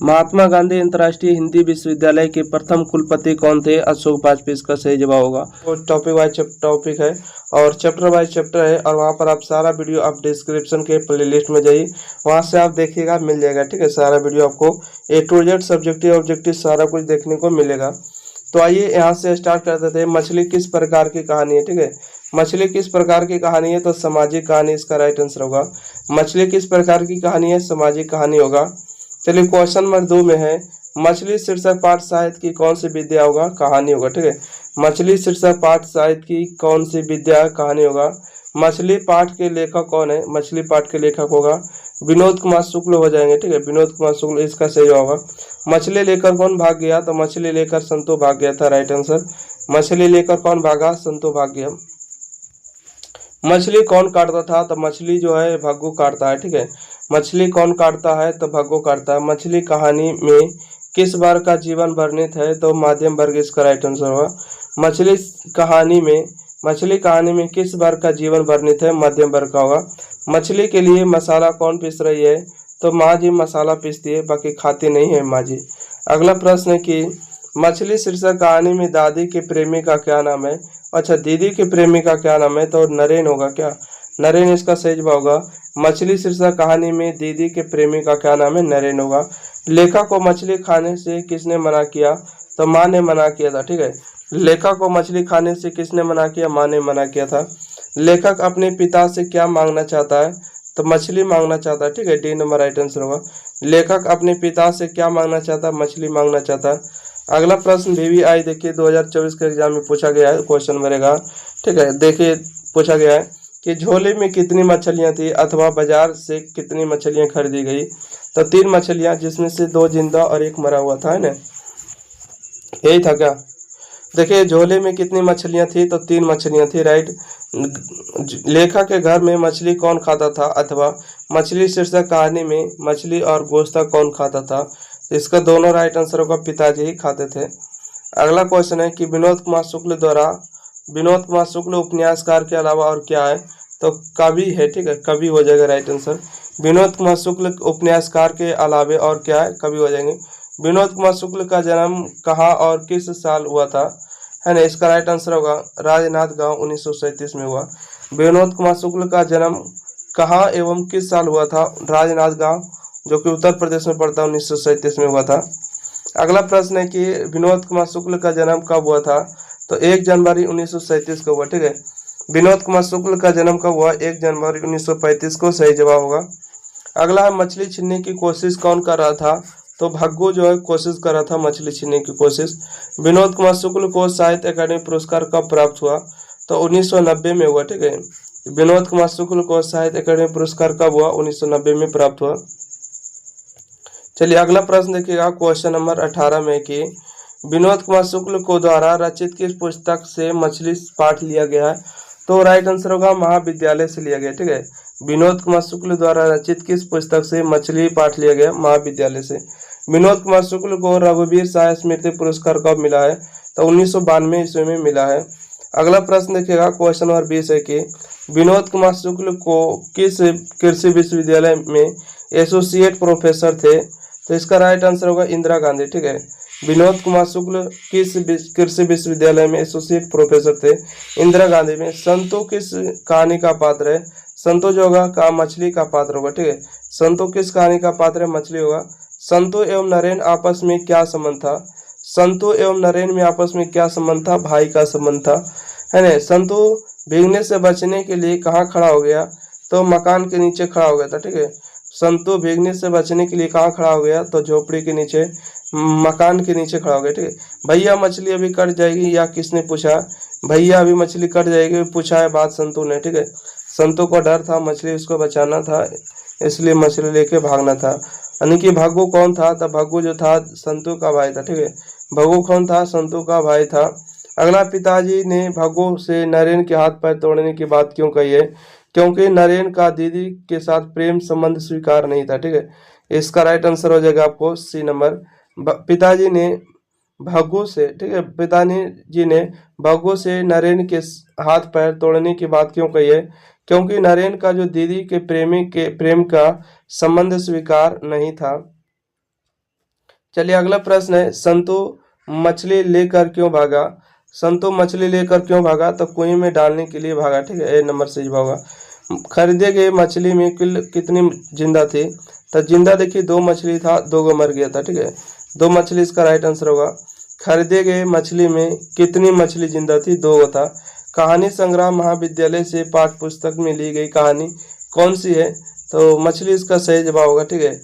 Speaker 1: महात्मा गांधी अंतर्राष्ट्रीय हिंदी विश्वविद्यालय के प्रथम कुलपति कौन थे? अशोक वाजपेयी, इसका सही जवाब होगा। वो टॉपिक वाइज टॉपिक है और चैप्टर वाइज चैप्टर है, और वहाँ पर आप सारा वीडियो आप डिस्क्रिप्शन के प्लेलिस्ट में जाइए, वहाँ से आप देखिएगा, मिल जाएगा, ठीक है। सारा वीडियो आपको A to Z subjective objective सारा कुछ देखने को मिलेगा। तो आइए यहाँ से स्टार्ट करते थे। मछली किस प्रकार की कहानी है, ठीक है। मछली किस प्रकार की कहानी है? तो सामाजिक कहानी, इसका राइट आंसर होगा। मछली किस प्रकार की कहानी है? सामाजिक कहानी होगा। चलिए क्वेश्चन नंबर 2 में है, मछली शीर्षक पाठ साहित्य की कौन सी विद्या होगा? कहानी होगा, ठीक है। मछली शीर्षक पाठ साहित्य की कौन सी विद्या? कहानी होगा। मछली पाठ के लेखक कौन है? मछली पाठ के लेखक होगा विनोद कुमार शुक्ल हो जाएंगे, ठीक है। विनोद कुमार शुक्ल, इसका सही होगा। मछली लेकर कौन भाग गया? तो मछली लेकर संतो भाग गया था, राइट आंसर। मछली लेकर कौन भागा? संतो भाग गया। मछली कौन काटता था? तो मछली जो है भग्गू काटता है, ठीक है। मछली कौन काटता है? तो भग्गू काटता है। मछली कहानी में किस वर्ग का जीवन वर्णित है? तो मध्यम वर्ग, इसका राइट आंसर होगा। मछली कहानी में किस वर्ग का जीवन वर्णित है? मध्यम वर्ग का होगा। मछली के लिए मसाला कौन पीस रही है? तो माँ जी मसाला पीसती है, बाकी खाती नहीं है माँ जी। अगला प्रश्न है कि मछली शीर्षक कहानी में दादी के प्रेमी का क्या नाम है? अच्छा, दीदी के प्रेमी का क्या नाम है? तो नरेन होगा क्या? नरेन, इसका सही जवाब होगा। मछली शीर्षक कहानी में दीदी के प्रेमी का क्या नाम है? नरेन होगा। लेखक को मछली खाने से किसने मना किया? तो माँ ने मना किया था, ठीक है। लेखक को मछली खाने से किसने मना किया? माँ ने मना किया था। लेखक अपने पिता से क्या मांगना चाहता है? तो मछली मांगना चाहता है, ठीक है। डी नंबर राइट आंसर होगा। लेखक अपने पिता से क्या मांगना चाहता है? मछली मांगना चाहता है। अगला प्रश्न VVI देखिए 2024 के एग्जाम में पूछा गया है, क्वेश्चन बनेगा, ठीक है। देखिए पूछा गया है कि झोले में कितनी मछलियां थी अथवा बाजार से कितनी मछलियां खरीदी गई? तो 3 मछलियां, जिसमें से 2 जिंदा और 1 मरा हुआ था, है ना, यही था क्या? देखिए झोले में कितनी मछलियां थी? तो 3 मछलियां थी, राइट। लेखक के घर में मछली कौन खाता था? अथवा मछली शीर्षक कहानी में मछली और गोश्त कौन खाता था? तो इसका दोनों राइट आंसर होगा, पिताजी ही खाते थे। अगला क्वेश्चन है कि विनोद कुमार शुक्ल उपन्यासकार के अलावा और क्या है? तो कवि है, ठीक है। कवि हो जाएगा राइट आंसर। विनोद कुमार शुक्ल उपन्यासकार के अलावा और क्या है? कवि हो जाएंगे। विनोद कुमार शुक्ल का जन्म कहाँ और किस साल हुआ था? है ना, इसका राइट आंसर होगा राजनांदगांव, 1937 में हुआ। विनोद कुमार शुक्ल का जन्म कहाँ एवं किस साल हुआ था? राजनांदगांव, जो कि उत्तर प्रदेश में पड़ता है, 1937 में हुआ था। अगला प्रश्न है कि विनोद कुमार शुक्ल का जन्म कब हुआ था? तो 1 जनवरी 1937 को हुआ, ठीक है। विनोद कुमार शुक्ल का जन्म कब हुआ? 1 जनवरी 1935 को, सही जवाब होगा। अगला है मछली छीनने की कोशिश कौन कर रहा था? तो भग्गू जो है कोशिश कर रहा था मछली छीनने की कोशिश। विनोद कुमार शुक्ल को साहित्य अकादमी पुरस्कार कब प्राप्त हुआ? तो 1990 में हुआ, ठीक है। विनोद कुमार शुक्ल को साहित्य अकादमी पुरस्कार कब हुआ? 1990 में प्राप्त हुआ। चलिए अगला प्रश्न देखिएगा क्वेश्चन नंबर 18 में कि विनोद कुमार शुक्ल को द्वारा रचित किस पुस्तक से मछली पाठ लिया गया है? तो राइट आंसर होगा महाविद्यालय से लिया गया, ठीक है। विनोद कुमार शुक्ल द्वारा रचित किस पुस्तक से मछली पाठ लिया गया? महाविद्यालय से। विनोद कुमार शुक्ल को रघुवीर साय स्मृति पुरस्कार कब मिला है? तो 1992 ईस्वी में मिला है। अगला प्रश्न देखिएगा क्वेश्चन नंबर 20 है कि विनोद कुमार शुक्ल को किस कृषि विश्वविद्यालय में एसोसिएट प्रोफेसर थे? तो इसका राइट आंसर होगा इंदिरा गांधी, ठीक है। विनोद कुमार शुक्ल किस कृषि विश्वविद्यालय में एसोसिएट प्रोफेसर थे? इंदिरा गांधी में। संतो किस कहानी का पात्र है? संतो जो होगा का मछली का पात्र होगा, ठीक है। संतो किस कहानी का पात्र है? मछली होगा। संतो एवं नरेन आपस में क्या संबंध था? संतो एवं नरेन में आपस में क्या संबंध था? भाई का संबंध था, है ना। संतो भीगने से बचने के लिए कहाँ खड़ा हो गया? तो मकान के नीचे खड़ा हो गया था, ठीक है। संतु भीगने से बचने के लिए कहाँ खड़ा हो गया? तो झोपड़ी के नीचे, मकान के नीचे खड़ा हो गया, ठीक है। भैया मछली अभी कट जाएगी, या किसने पूछा? भैया अभी मछली कट जाएगी पूछा है बात संतु ने, ठीक है। संतु को डर था, मछली उसको बचाना था, इसलिए मछली लेके भागना था। यानी कि भग्गू कौन था? तो भग्गू जो था संतु का भाई था, ठीक है। भग्गू कौन था? संतु का भाई था। अगला, पिताजी ने भग्गू से नरेन के हाथ पैर तोड़ने की बात क्यों कही है? क्योंकि नरेन का दीदी के साथ प्रेम संबंध स्वीकार नहीं था, ठीक है। इसका राइट आंसर हो जाएगा आपको सी नंबर। पिताजी ने भग्गू से, ठीक है, पिताजी ने भग्गू से नरेन के हाथ पैर तोड़ने की बात क्यों कही है? क्योंकि नरेन का जो दीदी के प्रेम का संबंध स्वीकार नहीं था। चलिए अगला प्रश्न है, संतु मछली लेकर क्यों भागा? संतु मछली लेकर क्यों भागा? तो कुएं में डालने के लिए भागा, ठीक है। ए नंबर से जवाब होगा। खरीदे गए मछली में कुल कितनी जिंदा थी? तो जिंदा देखिए 2 मछली था, 2 गो मर गया था, ठीक है। 2 मछली इसका राइट आंसर होगा। खरीदे गए मछली में कितनी मछली जिंदा थी? 2 गो था। कहानी संग्रह महाविद्यालय से पाठ्य पुस्तक में ली गई कहानी कौन सी है? तो मछली इसका सही जवाब होगा, ठीक है।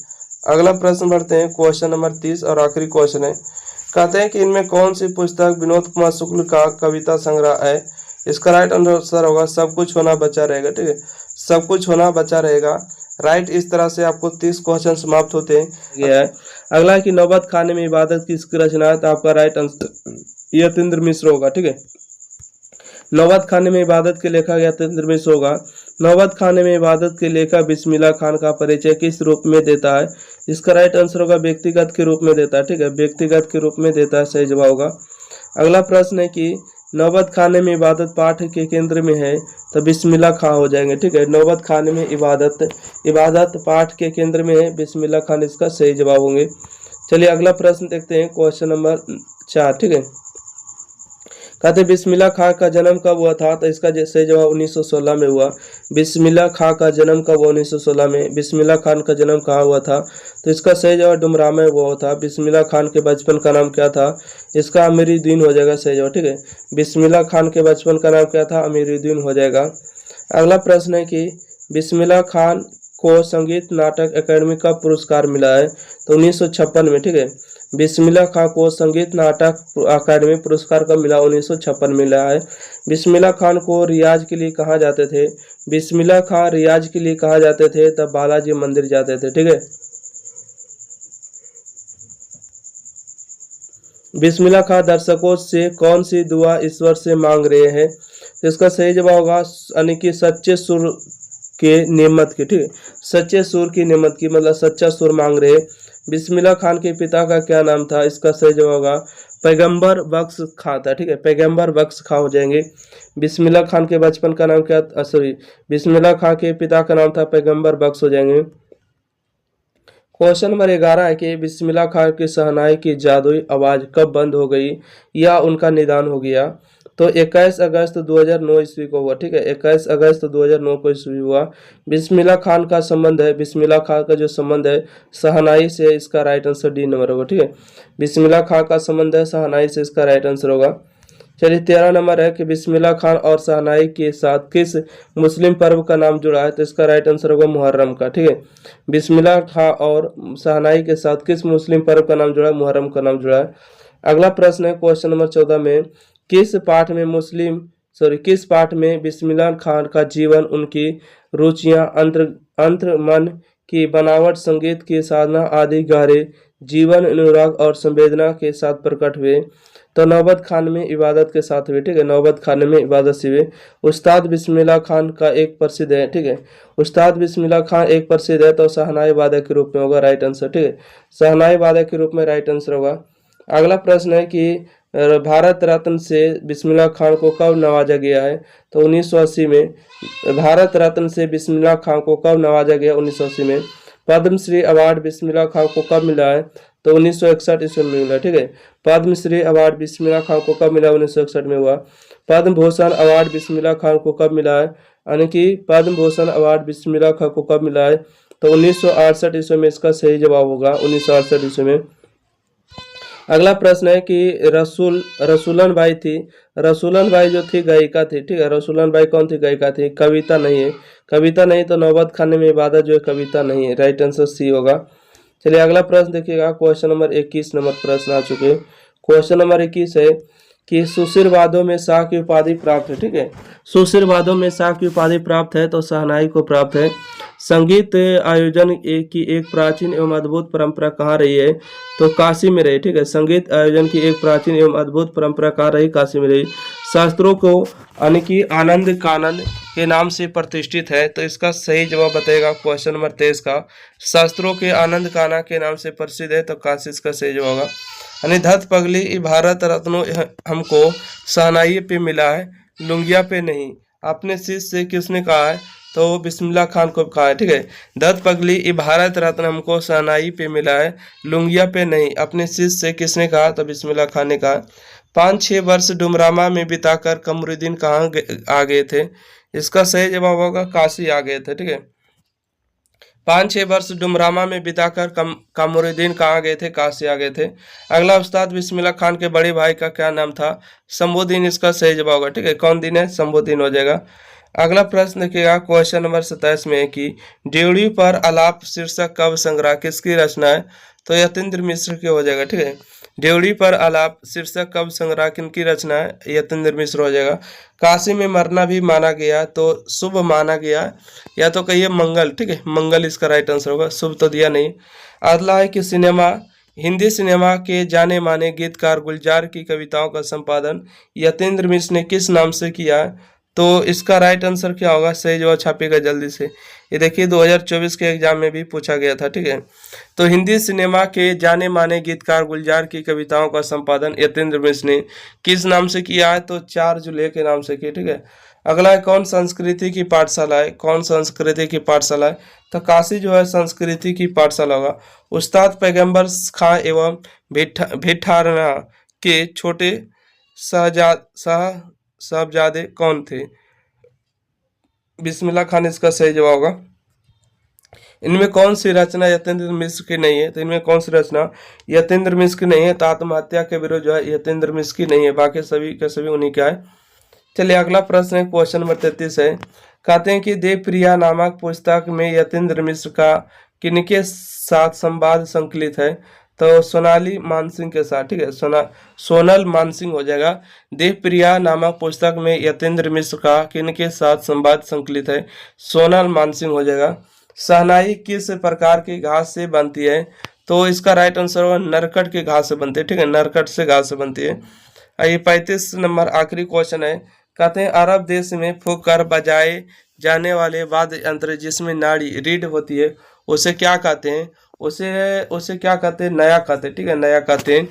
Speaker 1: अगला प्रश्न बढ़ते हैं, क्वेश्चन नंबर 30 और आखिरी क्वेश्चन है। कहते हैं कि इनमें कौन सी पुस्तक विनोद कुमार शुक्ल का कविता संग्रह है? इसका राइट आंसर होगा सब कुछ होना बचा रहेगा, ठीक है। सब कुछ होना बचा रहेगा, राइट। इस तरह से आपको 30 क्वेश्चन समाप्त होते हैं। अगला कि नौबत खाने में इबादत किसकी रचना है? तो आपका राइट आंसर यतीन्द्र मिश्र होगा, ठीक है। नौबत खाने में इबादत के लेखक यतीन्द्र मिश्र होगा। नौबत खाने में इबादत के लेखक बिस्मिल्लाह खान का परिचय किस रूप में देता है? इसका राइट आंसर होगा व्यक्तिगत के रूप में देता है, ठीक है। व्यक्तिगत के रूप में देता है, सही जवाब होगा। अगला प्रश्न है कि नौबत खाने में इबादत पाठ के केंद्र में है, तो बिस्मिल्लाह खां हो जाएंगे, ठीक है। नौबत खाने में इबादत पाठ के केंद्र में है, बिस्मिल्लाह खान इसका सही जवाब होंगे। चलिए अगला प्रश्न देखते हैं, क्वेश्चन नंबर 4, ठीक है। कहते बिस्मिल्लाह खां का जन्म कब हुआ था? तो इसका सही जवाब 1916 में हुआ। बिस्मिल्लाह खां का जन्म कब हुआ? 1916 में। बिस्मिल्लाह खान का जन्म कहाँ हुआ था? तो इसका सही जवाब डुमराव में हुआ था। बिस्मिल्लाह खान के बचपन का नाम क्या था? इसका अमीरुद्दीन हो जाएगा, सही जवाब, ठीक है। बिस्मिल्लाह खान के बचपन का नाम क्या था? अमीरुद्दीन हो जाएगा। अगला प्रश्न है कि बिस्मिल्लाह खान को संगीत नाटक अकादमी का पुरस्कार मिला है? तो 1956 में, ठीक है। बिस्मिल्लाह खान को संगीत नाटक अकादमी पुरस्कार कब मिला? 1956 में मिला है। बिस्मिल्लाह खान को रियाज के लिए कहाँ जाते थे? बिस्मिल्लाह खान रियाज के लिए कहाँ जाते थे? तब बालाजी मंदिर जाते थे, ठीक है। बिस्मिल्लाह खान दर्शकों से कौन सी दुआ ईश्वर से मांग रहे हैं? तो इसका सही जवाब होगा यानी कि सच्चे सुर के नेमत की, ठीक है। सच्चे सुर की नेमत की मतलब सच्चा सुर मांग रहे। बिस्मिल्लाह खान के पिता का क्या नाम था? इसका सही जवाब होगा पैगंबर बख्श खां था, ठीक है। पैगंबर बख्श खां हो जाएंगे। बिस्मिल्लाह खान के बचपन का नाम क्या? सॉरी, बिस्मिल्लाह खान के पिता का नाम था पैगंबर बख्श हो जाएंगे। क्वेश्चन नंबर 11 है कि बिस्मिल्लाह खान की शहनाई की जादुई आवाज़ कब बंद हो गई या उनका निदान हो गया? तो 21 अगस्त 2009 ईस्वी को हुआ, ठीक है। 21 अगस्त 2009 को ईस्वी हुआ। बिस्मिल्लाह खान का संबंध है, बिस्मिल्लाह खान का जो संबंध है शहनाई से, इसका राइट आंसर डी नंबर होगा, ठीक है। बिस्मिल्लाह खान का संबंध है शहनाई से, इसका राइट आंसर होगा। चलिए 13 नंबर है कि बिस्मिल्लाह खान और शहनाई के साथ किस मुस्लिम पर्व का नाम जुड़ा है? तो इसका राइट आंसर होगा मुहर्रम का, ठीक है। बिस्मिल्लाह खान और शहनाई के साथ किस मुस्लिम पर्व का नाम जुड़ा है? मुहर्रम का नाम जुड़ा है। अगला प्रश्न है क्वेश्चन नंबर 14 में किस पाठ में बिस्मिल्लाह खान का जीवन, उनकी रुचियां, अंतर मन की बनावट, संगीत की साधना आदि गहरे जीवन अनुराग और संवेदना के साथ प्रकट हुए? तो नौबत खान में इबादत के साथ हुए, ठीक है। नौबत खान में इबादत से हुए। उस्ताद बिस्मिल्लाह खान का एक प्रसिद्ध है, ठीक है। उस्ताद बिस्मिल्लाह खान एक प्रसिद्ध है, तो शहनाई वादक के रूप में होगा, राइट आंसर, ठीक है। शहनाई वादक के रूप में राइट आंसर होगा। अगला प्रश्न है कि भारत रत्न से बिस्मिल्लाह खान को कब नवाजा गया है? तो 1980 में। भारत रत्न से बिस्मिल्लाह खान को कब नवाजा गया? 1980 में। पद्मश्री अवार्ड बिस्मिल्लाह खान को कब मिला है? तो 1961 ईस्वी में मिला, ठीक है। पद्मश्री अवार्ड बिस्मिल्लाह खान को कब मिला? 1961 में हुआ। पद्म भूषण अवार्ड बिस्मिल्लाह खान को कब मिला है? यानी कि पद्म भूषण अवार्ड बिस्मिल्लाह खान को कब मिला है? तो 1968 ईस्वी में इसका सही जवाब होगा, 1968 ईस्वी में। अगला प्रश्न है कि रसूलन बाई थी, रसूलन बाई जो थी गायिका थी, ठीक है। रसूलन बाई कौन थी? गायिका थी। कविता नहीं है, कविता नहीं तो नौबत खाने में इबादत जो है कविता नहीं है, राइट आंसर सी होगा। चलिए अगला प्रश्न देखिएगा, क्वेश्चन नंबर 21 नंबर प्रश्न आ चुके। क्वेश्चन नंबर 21 है कि सुशिरवादों में शाह की उपाधि प्राप्त है, ठीक है। सुशिरवादों में शाह की उपाधि प्राप्त है तो शहनाई को प्राप्त है। संगीत आयोजन की एक प्राचीन एवं अद्भुत परंपरा कहाँ रही है? तो काशी में रही, ठीक है। संगीत आयोजन की एक प्राचीन एवं अद्भुत परंपरा कहाँ रही? काशी में रही। शास्त्रों को यानी कि आनंद कानन के नाम से प्रतिष्ठित है, तो इसका सही जवाब बताएगा क्वेश्चन नंबर 23 का। शास्त्रों के आनंद काना के नाम से प्रसिद्ध है, तो काशी इसका सही जवाब होगा। यानी धत पगली भारत रत्नो हमको शहनाई पे मिला है, लुंगिया पे नहीं। अपने शिष्य से किसने कहा है? तो बिस्मिल्लाह खान को कहा है, ठीक है। दत्त पगली भारत रत्न हमको शहनाई पे मिला है, लुंगिया पे नहीं। अपने शिष्य से किसने कहा? तो बिस्मिल्लाह खान ने कहा। 5-6 वर्ष डुमरामा में बिताकर कमरुद्दीन कहाँ आ गए थे? इसका सही जवाब होगा काशी आ गए थे, ठीक है। 5-6 वर्ष डुमरामा में बिताकर कमरुद्दीन कहाँ गए थे? काशी आ गए थे। अगला उस्ताद बिस्मिल्लाह खान के बड़े भाई का क्या नाम था? शंभुद्दीन इसका सही जवाब होगा, ठीक है। कौन दिन है? शंभुद्दीन हो जाएगा। अगला प्रश्न देखिएगा, क्वेश्चन नंबर 27 में है कि ड्योढ़ी पर आलाप शीर्षक काव्य संग्रह किसकी रचना है? तो यतीन्द्र मिश्र की हो जाएगा, ठीक है। ड्योढ़ी पर आलाप शीर्षक काव्य संग्रह किनकी रचना है? यतीन्द्र मिश्र हो जाएगा। काशी में मरना भी माना गया तो शुभ माना गया, या तो कहिए मंगल, ठीक है। मंगल इसका राइट आंसर होगा, शुभ तो दिया नहीं। अगला है कि हिंदी सिनेमा के जाने माने गीतकार गुलजार की कविताओं का संपादन यतीन्द्र मिश्र ने किस नाम से किया है? तो इसका राइट आंसर क्या होगा? सही जवाब छापेगा जल्दी से। ये देखिए 2024 के एग्जाम में भी पूछा गया था, ठीक है। तो हिंदी सिनेमा के जाने माने गीतकार गुलजार की कविताओं का संपादन यतीन्द्र मिश्र ने किस नाम से किया है? तो 4 जुलाई के नाम से किया, ठीक है। अगला है कौन संस्कृति की पाठशाला है? कौन संस्कृति की पाठशाला है? तो काशी जो है संस्कृति की पाठशाला होगा। उस्ताद पैगंबर खां एवं भिठारना के छोटे साहबजादे कौन थे? बिस्मिल्लाह खान इसका सही जवाब होगा। इनमें कौन सी रचना यतीन्द्र मिश्र की नहीं है? तो इनमें कौन सी रचना यतीन्द्र मिश्र की नहीं है? तो आत्महत्या के विरुद्ध जो है यतीन्द्र मिश्र की नहीं है, बाकी सभी के सभी उन्हीं का है। चलिए अगला प्रश्न है, क्वेश्चन नंबर 33 है। कहते हैं कि देवप्रिया नामक पुस्तक में यतीन्द्र मिश्र का किनके साथ संवाद संकलित है? तो सोनाली मानसिंह के साथ, ठीक है। सोनल मानसिंह हो जाएगा। देवप्रिया नामक पुस्तक में यतीन्द्र मिश्र का किनके साथ संवाद संकलित है? सोनल मानसिंह हो जाएगा। शहनाई किस प्रकार की घास से बनती है? तो इसका राइट आंसर होगा नरकट की घास से बनती है, ठीक है। नरकट से घास से बनती है। ये 35 नंबर आखिरी क्वेश्चन है। कहते हैं अरब देश में फूंक कर बजाए जाने वाले वाद्य यंत्र जिसमें नाड़ी रीढ़ होती है उसे क्या कहते हैं? उसे क्या कहते हैं? नया कहते हैं, ठीक है। नया कहते हैं।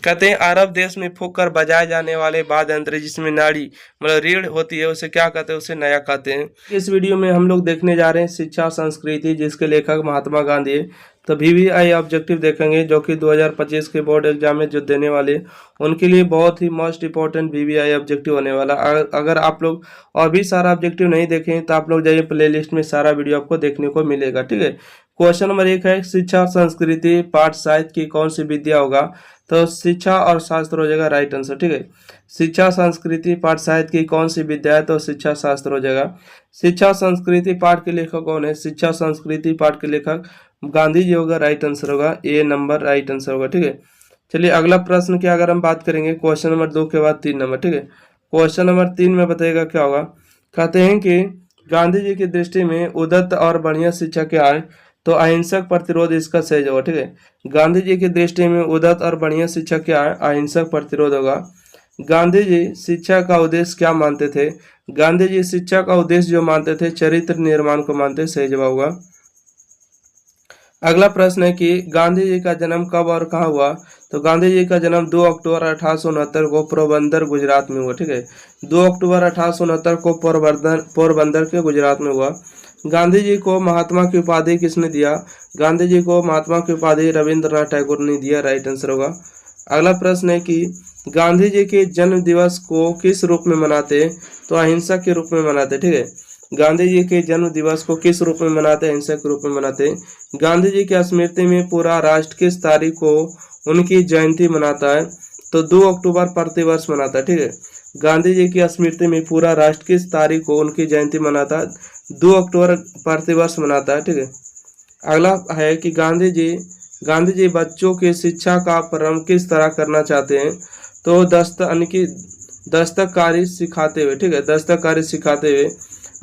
Speaker 1: कहते हैं अरब देश में फूंक कर बजाए जाने वाले वाद्य यंत्र जिसमें नाड़ी मतलब रीढ़ होती है उसे क्या कहते हैं? उसे नया कहते हैं। इस वीडियो में हम लोग देखने जा रहे हैं शिक्षा संस्कृति, जिसके लेखक महात्मा गांधी है। तो VVI ऑब्जेक्टिव देखेंगे जो कि 2025 के बोर्ड एग्जाम में जो देने वाले उनके लिए बहुत ही मोस्ट इंपॉर्टेंट VVI ऑब्जेक्टिव होने वाला। अगर आप लोग और भी सारा ऑब्जेक्टिव नहीं देखें तो आप लोग जाइए प्लेलिस्ट में, सारा वीडियो आपको देखने को मिलेगा, ठीक है। क्वेश्चन नंबर 1 है शिक्षा संस्कृति पाठ साहित्य की कौन सी विद्या होगा? तो शिक्षा और शास्त्र हो जाएगा राइट आंसर, ठीक है। शिक्षा संस्कृति पाठ साहित्य की कौन सी विद्या है? तो शिक्षा शास्त्र हो जाएगा। शिक्षा संस्कृति पाठ के लेखक कौन है? शिक्षा संस्कृति पाठ के लेखक गांधी जी होगा, राइट आंसर होगा। ए नंबर राइट आंसर होगा, ठीक है। चलिए अगला प्रश्न की अगर हम बात करेंगे क्वेश्चन नंबर 2 के बाद 3 नंबर, ठीक है। क्वेश्चन नंबर 3 में बताइएगा क्या होगा। कहते हैं कि गांधी जी की दृष्टि में उदात्त और बढ़िया शिक्षा क्या है? तो अहिंसक प्रतिरोध इसका सही जवाब, ठीक है। गांधी जी की दृष्टि में उदात्त और बढ़िया शिक्षा क्या है? अहिंसक प्रतिरोध होगा। गांधी जी शिक्षा का उद्देश्य क्या मानते थे? गांधी जी शिक्षा का उद्देश्य जो मानते थे चरित्र निर्माण को मानते, सही जवाब होगा। अगला प्रश्न है कि गांधी जी का जन्म कब और कहाँ हुआ? तो गांधी जी का जन्म 2 अक्टूबर 1869 को पोरबंदर गुजरात में हुआ, ठीक है। 2 अक्टूबर 1869 को पोरबंदर के गुजरात में हुआ। गांधी जी को महात्मा की उपाधि किसने दिया? गांधी जी को महात्मा की उपाधि रविंद्रनाथ टैगोर ने दिया, राइट आंसर होगा। अगला प्रश्न है कि गांधी जी के जन्म दिवस को किस रूप में मनाते? तो अहिंसा के रूप में मनाते, ठीक है। गांधी जी के जन्म दिवस को किस रूप में मनाते? अहिंसा के रूप में मनाते। गांधी जी की स्मृति में पूरा राष्ट्र किस तारीख को उनकी जयंती मनाता है? तो 2 अक्टूबर प्रतिवर्ष मनाता है, ठीक है। गांधी जी की स्मृति में पूरा राष्ट्र किस तारीख को उनकी जयंती मनाता है? 2 अक्टूबर प्रतिवर्ष मनाता है, ठीक है। अगला है कि गांधी जी बच्चों की शिक्षा का प्रारंभ किस तरह करना चाहते हैं? तो दस्तकारी सिखाते हुए, ठीक है, दस्तकारी सिखाते हुए।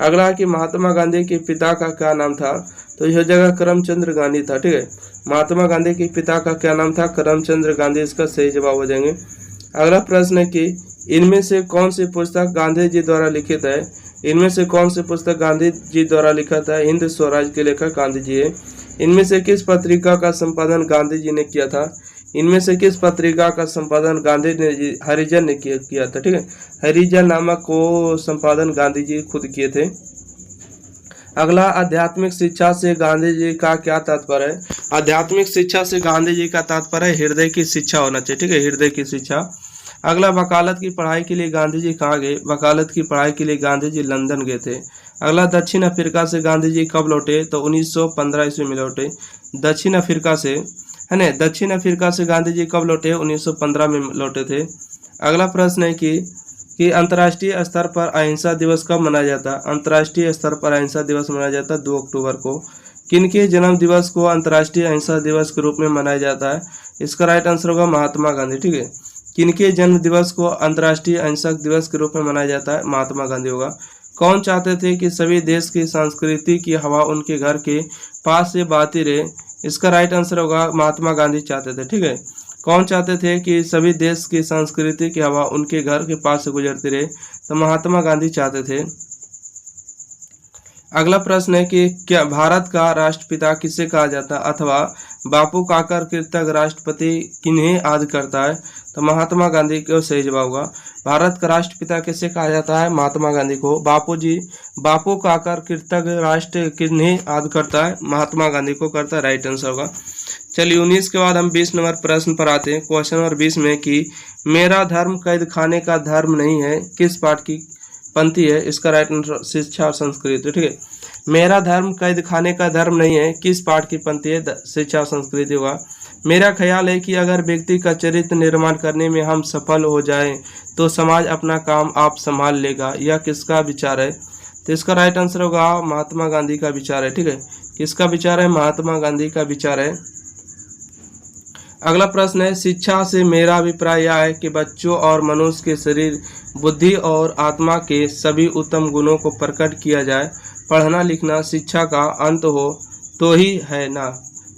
Speaker 1: अगला है कि महात्मा गांधी के पिता का क्या नाम था? तो यह जगह करमचंद गांधी था, ठीक है। महात्मा गांधी के पिता का क्या नाम था? करमचंद गांधी इसका सही जवाब हो जाएंगे। अगला प्रश्न है कि इनमें से कौन सी पुस्तक गांधी जी द्वारा लिखित है? इनमें से कौन सी पुस्तक गांधी जी द्वारा लिखित है? हिंद स्वराज के लेखक गांधी जी है। इनमें से किस पत्रिका का संपादन गांधी जी ने किया था? इनमें से किस पत्रिका का संपादन गांधी ने हरिजन ने किया था, ठीक है। हरिजन नामक को संपादन गांधी जी खुद किए थे। अगला, आध्यात्मिक शिक्षा से गांधी जी का क्या तात्पर्य है? आध्यात्मिक शिक्षा से गांधी जी का तात्पर्य हृदय की शिक्षा होना चाहिए, ठीक है, हृदय की शिक्षा। अगला, वकालत की पढ़ाई के लिए गांधी जी कहाँ गए? वकालत की पढ़ाई के लिए गांधी जी लंदन गए थे। अगला, दक्षिण अफ्रीका से गांधी जी कब लौटे? तो 1915 ईस्वी में लौटे। दक्षिण अफ्रीका से, है ना, दक्षिण अफ्रीका से गांधी जी कब लौटे? 1915 में लौटे थे। अगला प्रश्न है कि अंतर्राष्ट्रीय स्तर पर अहिंसा दिवस कब मनाया जाता है? अंतर्राष्ट्रीय स्तर पर अहिंसा दिवस मनाया जाता है 2 अक्टूबर को। किनके जन्म दिवस को अंतर्राष्ट्रीय अहिंसा दिवस के रूप में मनाया जाता है? इसका राइट आंसर होगा महात्मा गांधी, ठीक है। किनके जन्म दिवस को अंतर्राष्ट्रीय अहिंसक दिवस के रूप में मनाया जाता है? महात्मा गांधी होगा। कौन चाहते थे कि सभी देश की संस्कृति की हवा उनके घर के पास से बहती रहे? इसका राइट आंसर होगा महात्मा गांधी चाहते थे, ठीक है। कौन चाहते थे कि सभी देश की संस्कृति की हवा उनके घर के पास से गुजरती रहे? तो महात्मा गांधी चाहते थे। अगला प्रश्न है कि क्या भारत का राष्ट्रपिता किसे कहा जाता है? अथवा बापू काकर कृतज्ञ राष्ट्रपति किन्हें याद करता है? तो महात्मा गांधी को सही जवाब होगा। भारत का राष्ट्रपिता किसे कहा जाता है? महात्मा गांधी को। बापू काकर कृतज्ञ राष्ट्र किन्हें याद करता है? महात्मा गांधी को करता है, राइट आंसर होगा। चलिए 19 के बाद हम 20 नंबर प्रश्न पर आते हैं। क्वेश्चन नंबर 20 में कि मेरा धर्म कैद खाने का धर्म नहीं है, किस पाठ की पंक्ति है? इसका राइट आंसर शिक्षा और संस्कृति, ठीक है। मेरा धर्म कैद खाने का धर्म नहीं है, किस पाठ की पंक्ति है? शिक्षा और संस्कृति होगा। मेरा ख्याल है कि अगर व्यक्ति का चरित्र निर्माण करने में हम सफल हो जाएं तो समाज अपना काम आप संभाल लेगा। यह किसका विचार है? तो इसका राइट आंसर होगा महात्मा गांधी का विचार है, ठीक है। किसका विचार है? महात्मा गांधी का विचार है। अगला प्रश्न है, शिक्षा से मेरा अभिप्राय यह है कि बच्चों और मनुष्य के शरीर, बुद्धि और आत्मा के सभी उत्तम गुणों को प्रकट किया जाए। पढ़ना लिखना शिक्षा का अंत हो तो ही है ना,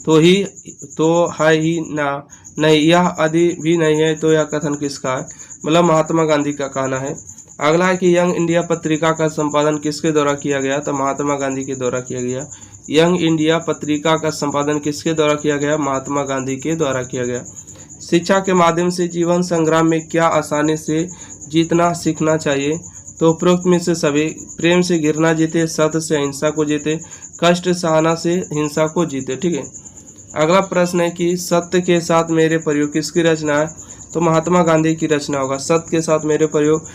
Speaker 1: तो है ही ना, नहीं यह आदि भी नहीं है। तो यह कथन किसका है? मतलब महात्मा गांधी का कहना है। अगला है कि यंग इंडिया पत्रिका का संपादन किसके द्वारा किया गया? तो महात्मा गांधी के द्वारा किया गया। यंग इंडिया पत्रिका का संपादन किसके द्वारा किया गया? महात्मा गांधी के द्वारा किया गया। शिक्षा के माध्यम से जीवन संग्राम में क्या आसानी से जीतना सीखना चाहिए? तो उपरोक्त में से सभी। प्रेम से गिरना जीते, सत्य से हिंसा को जीते, कष्ट सहना से हिंसा को जीते, ठीक है। अगला प्रश्न है कि सत्य के साथ मेरे प्रयोग किसकी रचना है? तो महात्मा गांधी की रचना होगा। सत्य के साथ मेरे प्रयोग,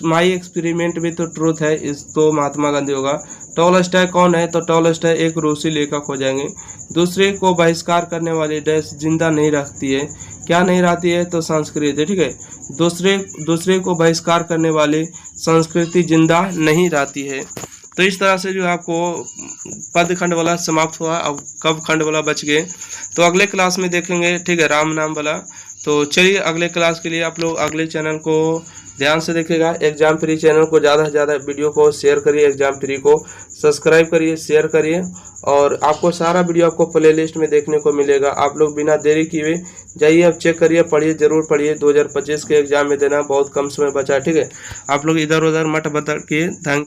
Speaker 1: माई एक्सपेरिमेंट विद ट्रूथ है, इस तो महात्मा गांधी होगा। टॉलस्टॉय कौन है? तो टॉलस्टॉय एक रूसी लेखक हो जाएंगे। दूसरे को बहिष्कार करने वाली डैश जिंदा नहीं रखती है, क्या नहीं रहती है? तो संस्कृति, ठीक है। दूसरे को बहिष्कार करने वाली संस्कृति जिंदा नहीं रहती है। तो इस तरह से जो आपको पद खंड वाला समाप्त हुआ। अब कब खंड वाला बच गए तो अगले क्लास में देखेंगे, ठीक है, राम नाम वाला। तो चलिए अगले क्लास के लिए आप लोग अगले चैनल को ध्यान से देखेगा। एग्जाम फ्री चैनल को ज़्यादा से ज़्यादा वीडियो को शेयर करिए, एग्जाम फ्री को सब्सक्राइब करिए, शेयर करिए, और आपको सारा वीडियो आपको प्लेलिस्ट में देखने को मिलेगा। आप लोग बिना देरी किए जाइए, अब चेक करिए, पढ़िए, जरूर पढ़िए। 2025 के एग्जाम में देना बहुत कम समय बचा, ठीक है। आप लोग इधर उधर मत भटकिए। थैंक